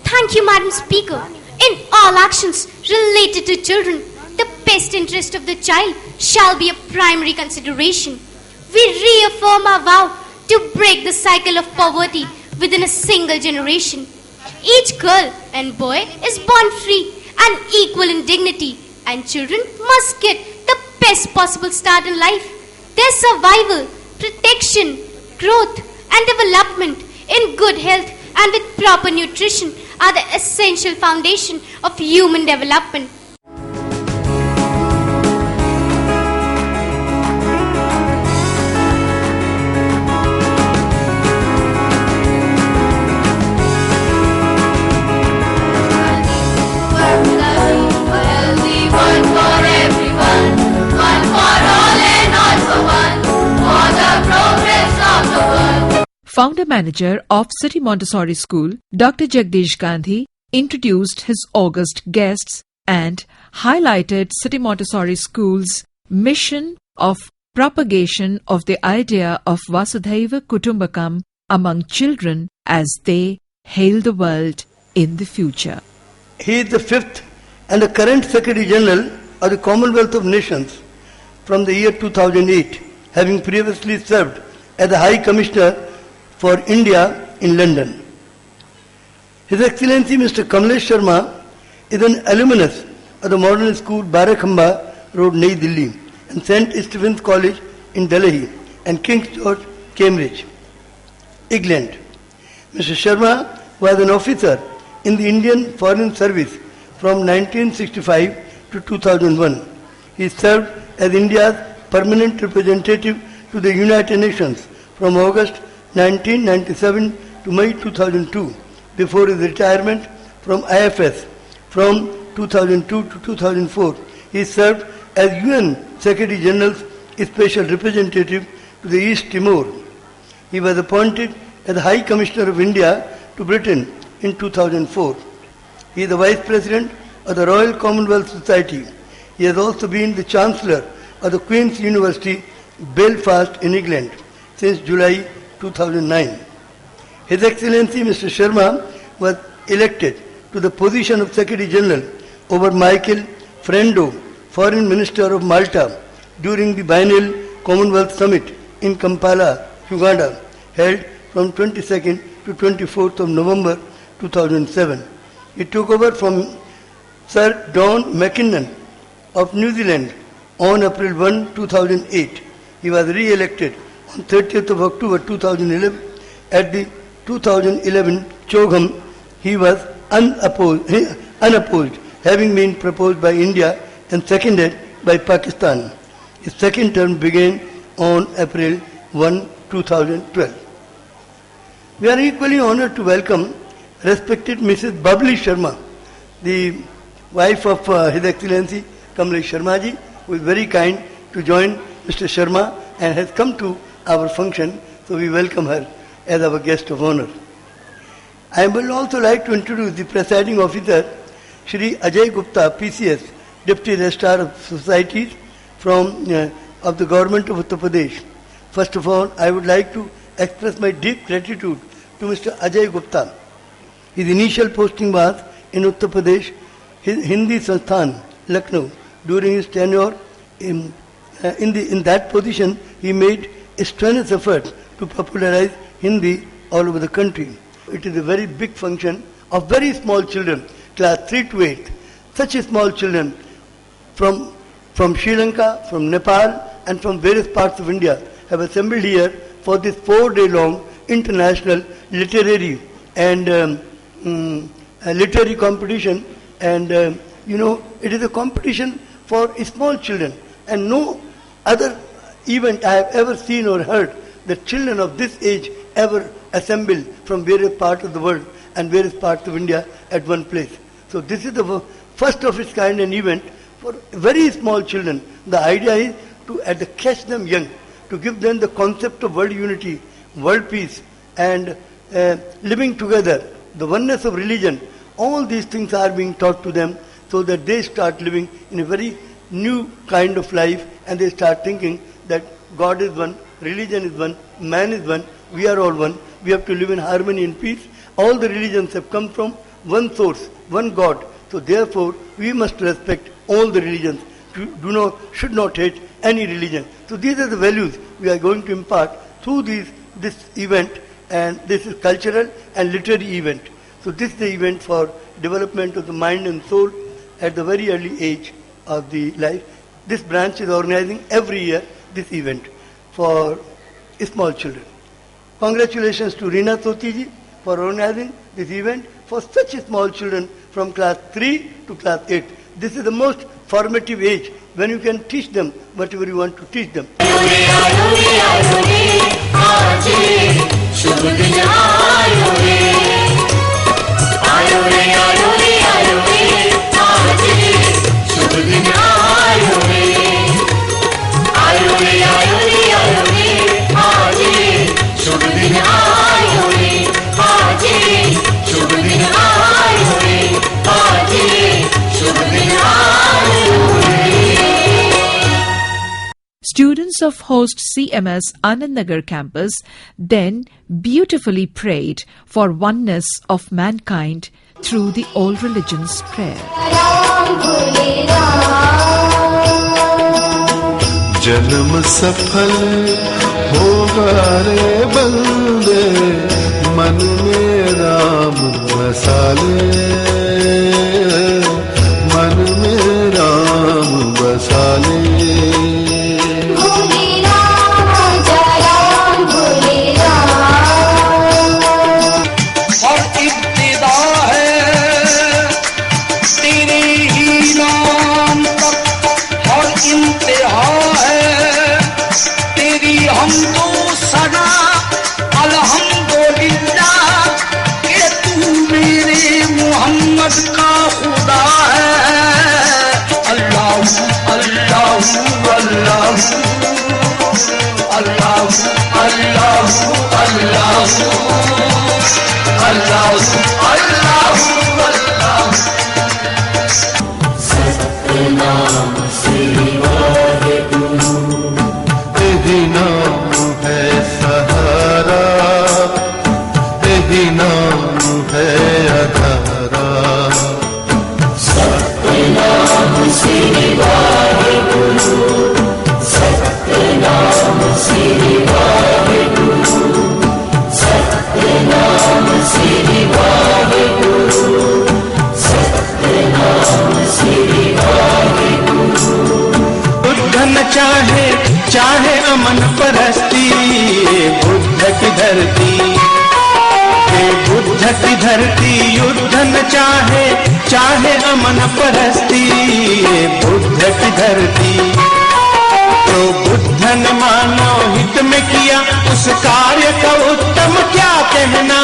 Speaker 5: Thank you, Madam Speaker. In all actions related to children, the best interest of the child shall be a primary consideration. We reaffirm our vow to break the cycle of poverty within a single generation. Each girl and boy is born free and equal in dignity, and children must get the best possible start in life. Their survival, protection, growth, and development in good health and with proper nutrition are the essential foundation of human development.
Speaker 1: Founder manager of City Montessori School, Dr. Jagdish Gandhi, introduced his august guests and highlighted City Montessori School's mission of propagation of the idea of Vasudhaiva Kutumbakam among children as they hail the world in the future.
Speaker 9: He is the fifth and the current Secretary General of the Commonwealth of Nations from the year 2008, having previously served as the High Commissioner for India in London. His Excellency Mr. Kamlesh Sharma is an alumnus of the modern school Barakhamba Road, New Delhi, and St. Stephen's College in Delhi and King's George, Cambridge, England. Mr. Sharma was an officer in the Indian Foreign Service from 1965 to 2001. He served as India's permanent representative to the United Nations from August 1997 to May 2002, before his retirement from IFS from 2002 to 2004. He served as UN Secretary General's Special Representative to the East Timor. He was appointed as High Commissioner of India to Britain in 2004. He is the Vice President of the Royal Commonwealth Society. He has also been the Chancellor of the Queen's University, Belfast in England since July 2009. His Excellency Mr. Sharma was elected to the position of Secretary General over Michael Frendo, Foreign Minister of Malta, during the biennial Commonwealth Summit in Kampala, Uganda, held from 22nd to 24th of November 2007. He took over from Sir Don McKinnon of New Zealand on April 1, 2008. He was re-elected on 30th of October 2011 at the 2011 Chogham. He was unopposed, having been proposed by India and seconded by Pakistan. His second term began on April 1, 2012. We are equally honored to welcome respected Mrs. Babli Sharma, the wife of His Excellency Kamlesh Sharma ji, who is very kind to join Mr. Sharma and has come to our function, so we welcome her as our guest of honor. I would also like to introduce the presiding officer, Shri Ajay Gupta, PCS, Deputy Registrar of Societies of the Government of Uttar Pradesh. First of all, I would like to express my deep gratitude to Mr. Ajay Gupta. His initial posting was in Uttar Pradesh, Hindi Sansthan, Lucknow. During his tenure in that position, he made a strenuous effort to popularize Hindi all over the country. It is a very big function of very small children, class 3 to 8. Such small children from Sri Lanka, from Nepal, and from various parts of India have assembled here for this 4-day-long international literary and literary competition. And it is a competition for small children, and no other event I have ever seen or heard that children of this age ever assemble from various parts of the world and various parts of India at one place. So this is the first of its kind an event for very small children. The idea is to catch them young, to give them the concept of world unity, world peace, and living together, the oneness of religion. All these things are being taught to them so that they start living in a very new kind of life, and they start thinking that God is one, religion is one, man is one, we are all one. We have to live in harmony and peace. All the religions have come from one source, one God. So therefore, we must respect all the religions. Should not hate any religion. So these are the values we are going to impart through this event, and this is cultural and literary event. So this is the event for development of the mind and soul at the very early age of the life. This branch is organizing every year this event for small children. Congratulations to Reena Sotiji for organizing this event for such small children from class 3 to class 8. This is the most formative age when you can teach them whatever you want to teach them.
Speaker 1: Students of host CMS Anandnagar campus then beautifully prayed for oneness of mankind through the all religions prayer.
Speaker 16: जन्म सफल होगा रे बंदे मन में राम बसा ले मन में राम बसा ले का खुदा है अल्लाह अल्लाह अल्लाह अल्लाह अल्लाह अल्लाह अल्लाह अल्लाह सतनाम श्री वाहेगुरु यही नाम है सहारा यही नाम है आधारा सतनाम श्री वाहेगुरु सतनाम श्री वाहेगुरु सतनाम श्री वाहेगुरु सतनाम श्री वाहेगुरु बुद्ध न चाहे अमन परस्ती बुद्ध की धरती बुद्ध की धरती युद्ध न चाहे अमन परस्ती बुद्ध की धरती तो बुद्ध ने मानव हित में किया उस कार्य का उत्तम क्या कहना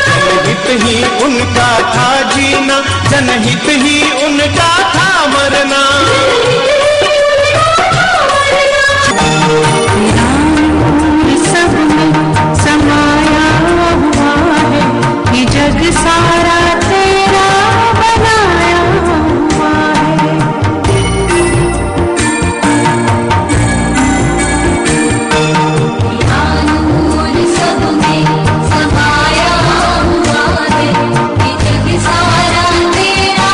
Speaker 16: जनहित ही उनका था जीना जनहित ही उनका था मरना सब में समाया हुआ है ये जग सारा तेरा बनाया हुआ है सब में समाया हुआ है ये जग सारा तेरा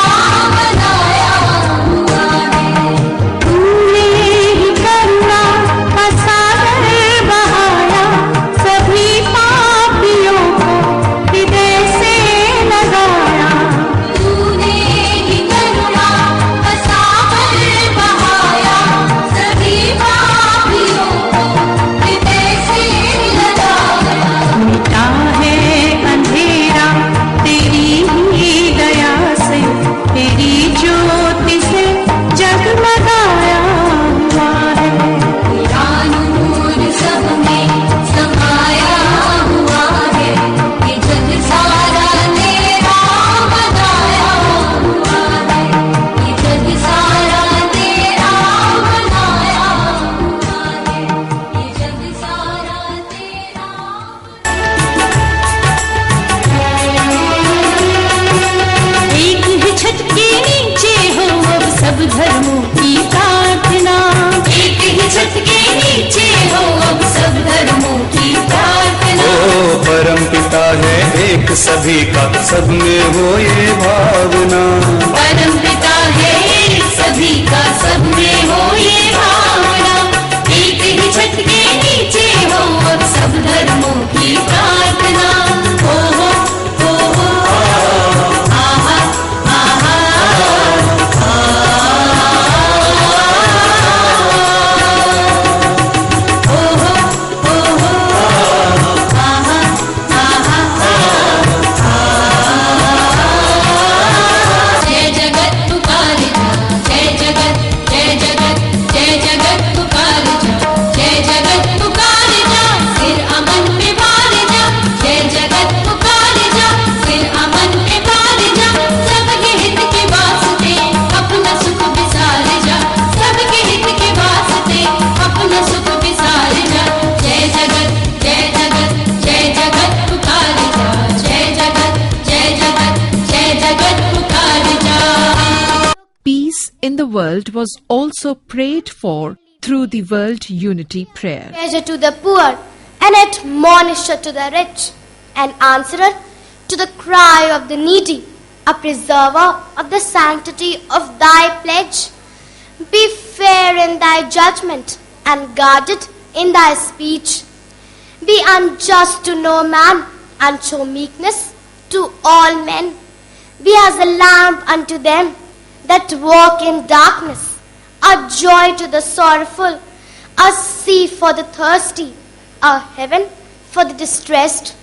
Speaker 16: बनाया हुआ है है एक सभी का, सब में हो ये भावना।
Speaker 17: परम पिता है एक सभी का, सब में हो ये भावना। एक ही छत के नीचे हो अब सब धर्मों की प्रार्थना। हो हो आहा आहा जय जगत पुकार जा, जय जगत, जय जगत, जय जगत पुकार जा, जय जगत पुकार जा, फिर अमन पे बार जा। जय जगत पुकार जा, फिर अमन पे बार जा। सबके हित के वास्ते अपना सुख विसार जा, सबके हित के वास्ते अपना सुख विसार जा। जय जगत, जय जगत, जय जगत पुकार जा, जय जगत, जय जगत, जय जगत पुकार जा।
Speaker 1: Peace in the world was also prayed for through the World Unity Prayer.
Speaker 24: Treasure to the poor, an admonisher to the rich, an answerer to the cry of the needy, a preserver of the sanctity of thy pledge. Be fair in thy judgment and guarded in thy speech. Be unjust to no man and show meekness to all men. Be as a lamp unto them that walk in darkness, a joy to the sorrowful, a sea for the thirsty, a heaven for the distressed,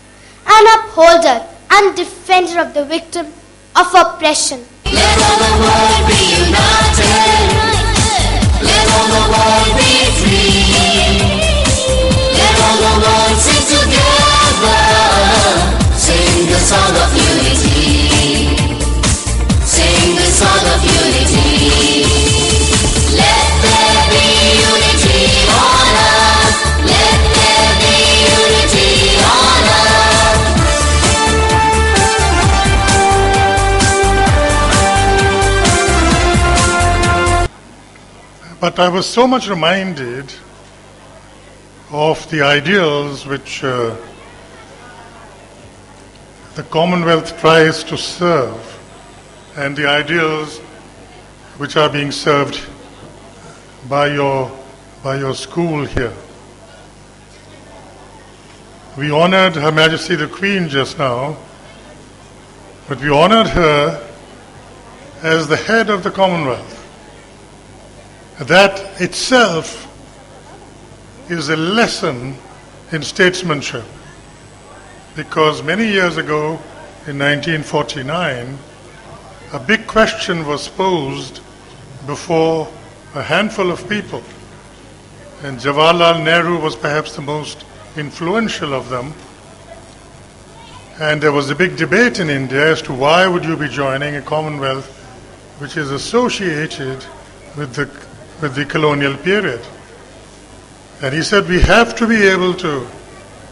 Speaker 24: an upholder and defender of the victim of oppression.
Speaker 17: Let all the world be united. Let all the world be free. Let all the world sing together. Sing the song of unity. Sing the song of unity. Let there be unity on earth. Let there be unity on earth.
Speaker 18: But I was so much reminded of the ideals which the Commonwealth tries to serve and the ideals which are being served by your school here. We honored Her Majesty the Queen just now, but we honored her as the head of the Commonwealth. That itself is a lesson in statesmanship, because many years ago, in 1949, a big question was posed before a handful of people, and Jawaharlal Nehru was perhaps the most influential of them. And there was a big debate in India as to why would you be joining a Commonwealth which is associated with the colonial period. And he said we have to be able to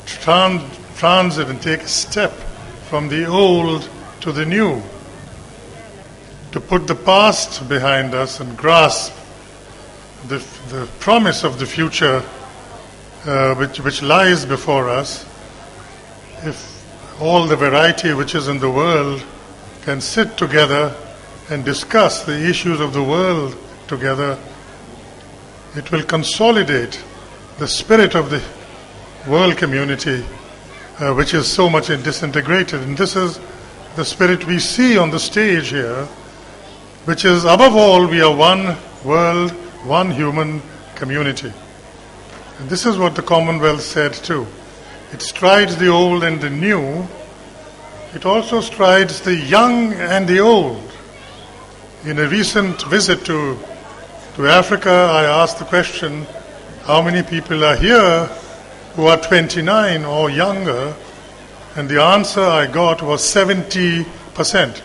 Speaker 18: transit and take a step from the old to the new, to put the past behind us and grasp the promise of the future which lies before us. If all the variety which is in the world can sit together and discuss the issues of the world together, it will consolidate the spirit of the world community, which is so much disintegrated. And this is the spirit we see on the stage here, which is, above all, we are one world, one human community. And this is what the Commonwealth said too. It strides the old and the new. It also strides the young and the old. In a recent visit to Africa, I asked the question, how many people are here who are 29 or younger? And the answer I got was 70%.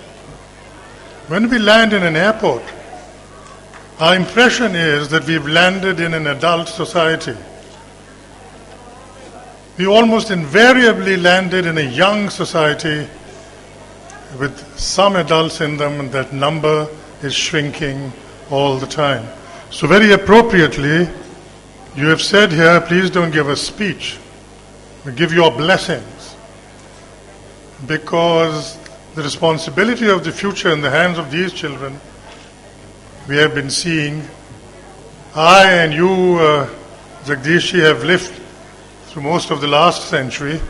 Speaker 18: When we land in an airport, our impression is that we've landed in an adult society. We almost invariably landed in a young society with some adults in them, and that number is shrinking all the time. So very appropriately, you have said here, please don't give a speech. We give your blessings. because the responsibility of the future in the hands of these children, we have been seeing. I and you, Jagdishji, have lived through most of the last century.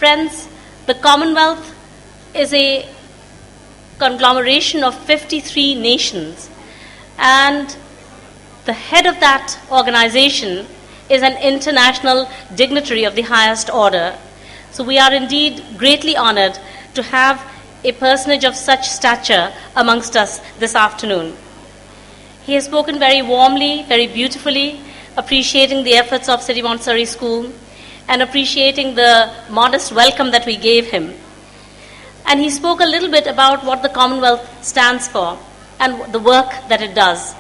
Speaker 2: Friends, the Commonwealth is a conglomeration of 53 nations, and the head of that organization is an international dignitary of the highest order. So we are indeed greatly honored to have a personage of such stature amongst us this afternoon. He has spoken very warmly, very beautifully, appreciating the efforts of City Montessori School and appreciating the modest welcome that we gave him. And he spoke a little bit about what the Commonwealth stands for and the work that it does.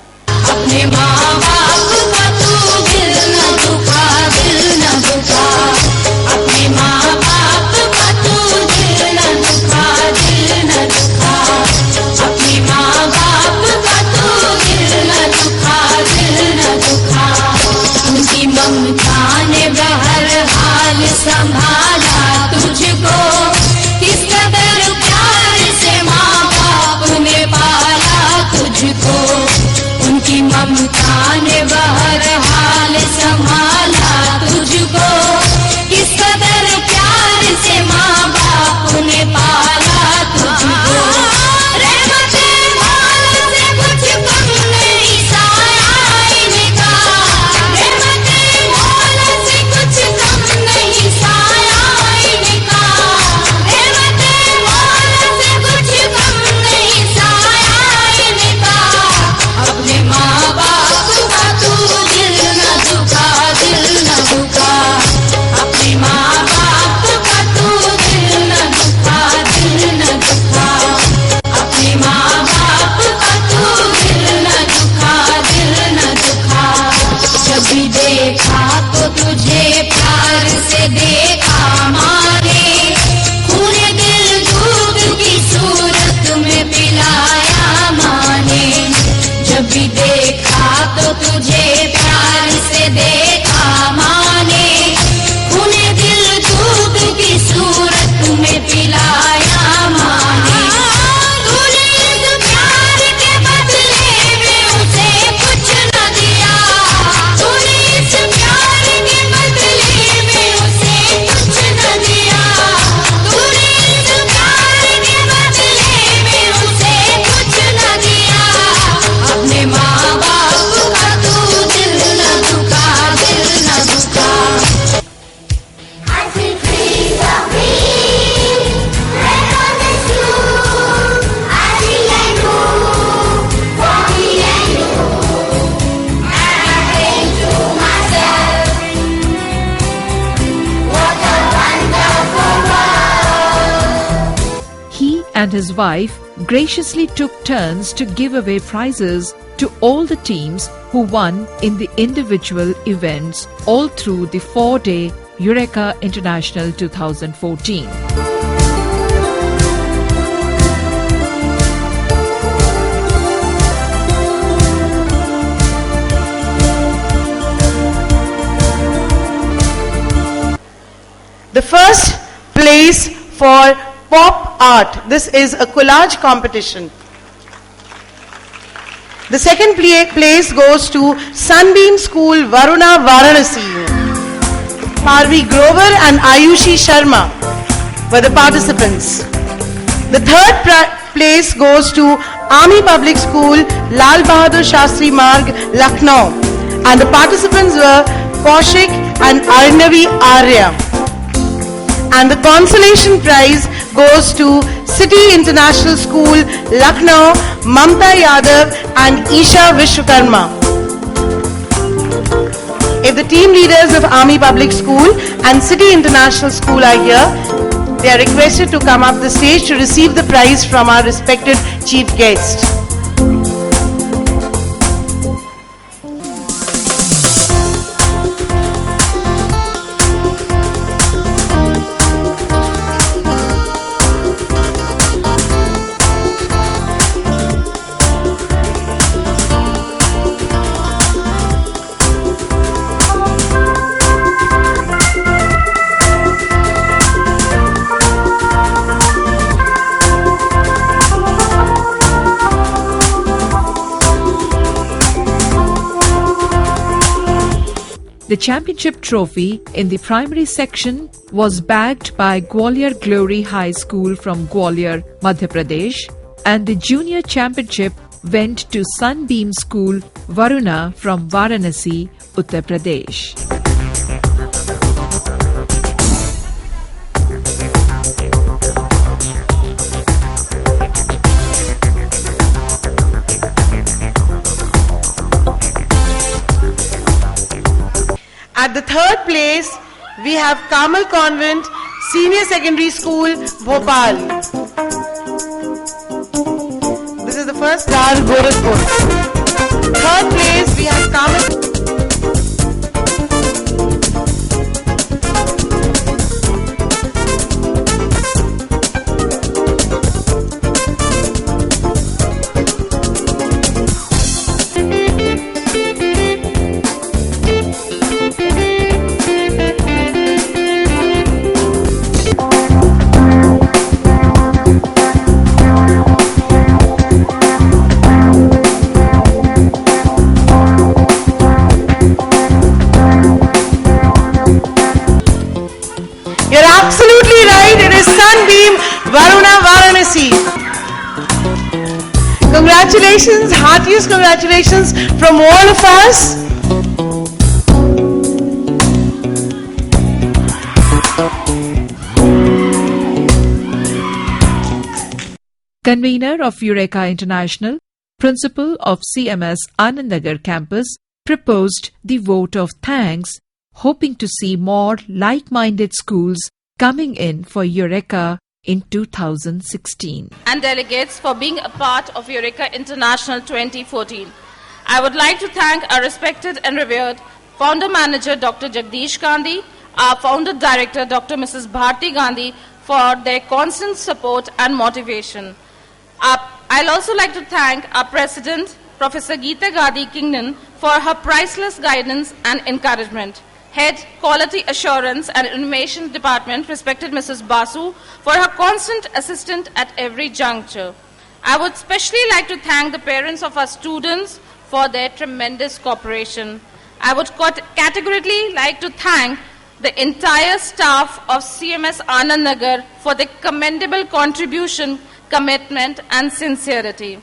Speaker 17: संभाला तुझको किस कदर प्यार से माँ बाप ने पाला तुझको उनकी ममता ने बहरहाल संभाला तुझको किस कदर प्यार से माँ बाप ने पाला तुझको रहमते मौला से कुछ कम नहीं साया इनका रहमते मौला से कुछ कम नहीं साया इनका रहमते मौला से कुछ कम नहीं साया इनका अपने माँ बाप का तू दिल न दुखा अपने माँ बाप का तू दिल न दुखा अपने माँ बाप का तू दिल न दुखा जब भी देखा तो तुझे प्यार से देखा माने पूरे दिल दूध की सूरत में पिलाया माने जब भी देखा तो तुझे प्यार से देखा माने पूरे दिल दूध की सूरत में पिलाया माने तूने इस प्यार के बदले में उसे कुछ न दिया तूने इस प्यार के बदले में उसे कुछ न दिया तूने इस प्यार के बदले में उसे कुछ न दिया अपने माँ बाप का तू दिल न दुखा I see trees of green, red on the shoe. I see and do for me and you. And I think to myself, what a wonderful world.
Speaker 1: He and his wife graciously took turns to give away prizes to all the teams who won in the individual events all through the 4-day EUREKA International 2014.
Speaker 4: The first place for pop art. This is a collage competition. The second place goes to Sunbeam School, Varuna, Varanasi. Parvi Grover and Ayushi Sharma were the participants. The third place goes to Army Public School, Lal Bahadur Shastri Marg, Lucknow. And the participants were Kaushik and Arnavi Arya. And the consolation prize goes to City International School, Lucknow, Mamta Yadav and Isha Vishwakarma. If the team leaders of Army Public School and City International School are here, they are requested to come up the stage to receive the prize from our respected chief guest.
Speaker 1: The championship trophy in the primary section was bagged by Gwalior Glory High School from Gwalior, Madhya Pradesh, and the junior championship went to Sunbeam School, Varuna from Varanasi, Uttar Pradesh.
Speaker 4: At the third place, we have Kamal Convent Senior Secondary School, Bhopal. This is the first star, Gorakhpur. Third place, we have Kamal. You're absolutely right. It is Sunbeam, Varuna, Varanasi. Congratulations, heartiest congratulations from all of us.
Speaker 1: Convener of EUREKA International, Principal of CMS Anandnagar campus, proposed the vote of thanks, hoping to see more like-minded schools coming in for EUREKA in 2016.
Speaker 14: And delegates for being a part of EUREKA International 2014. I would like to thank our respected and revered Founder Manager Dr. Jagdish Gandhi, our Founder Director Dr. Mrs. Bharti Gandhi for their constant support and motivation. I'll also like to thank our President, Professor Geeta Gadi Kingnan, for her priceless guidance and encouragement. Head Quality Assurance and Innovation Department, respected Mrs. Basu, for her constant assistance at every juncture. I would especially like to thank the parents of our students for their tremendous cooperation. I would categorically like to thank the entire staff of CMS Anandnagar for their commendable contribution, commitment and sincerity.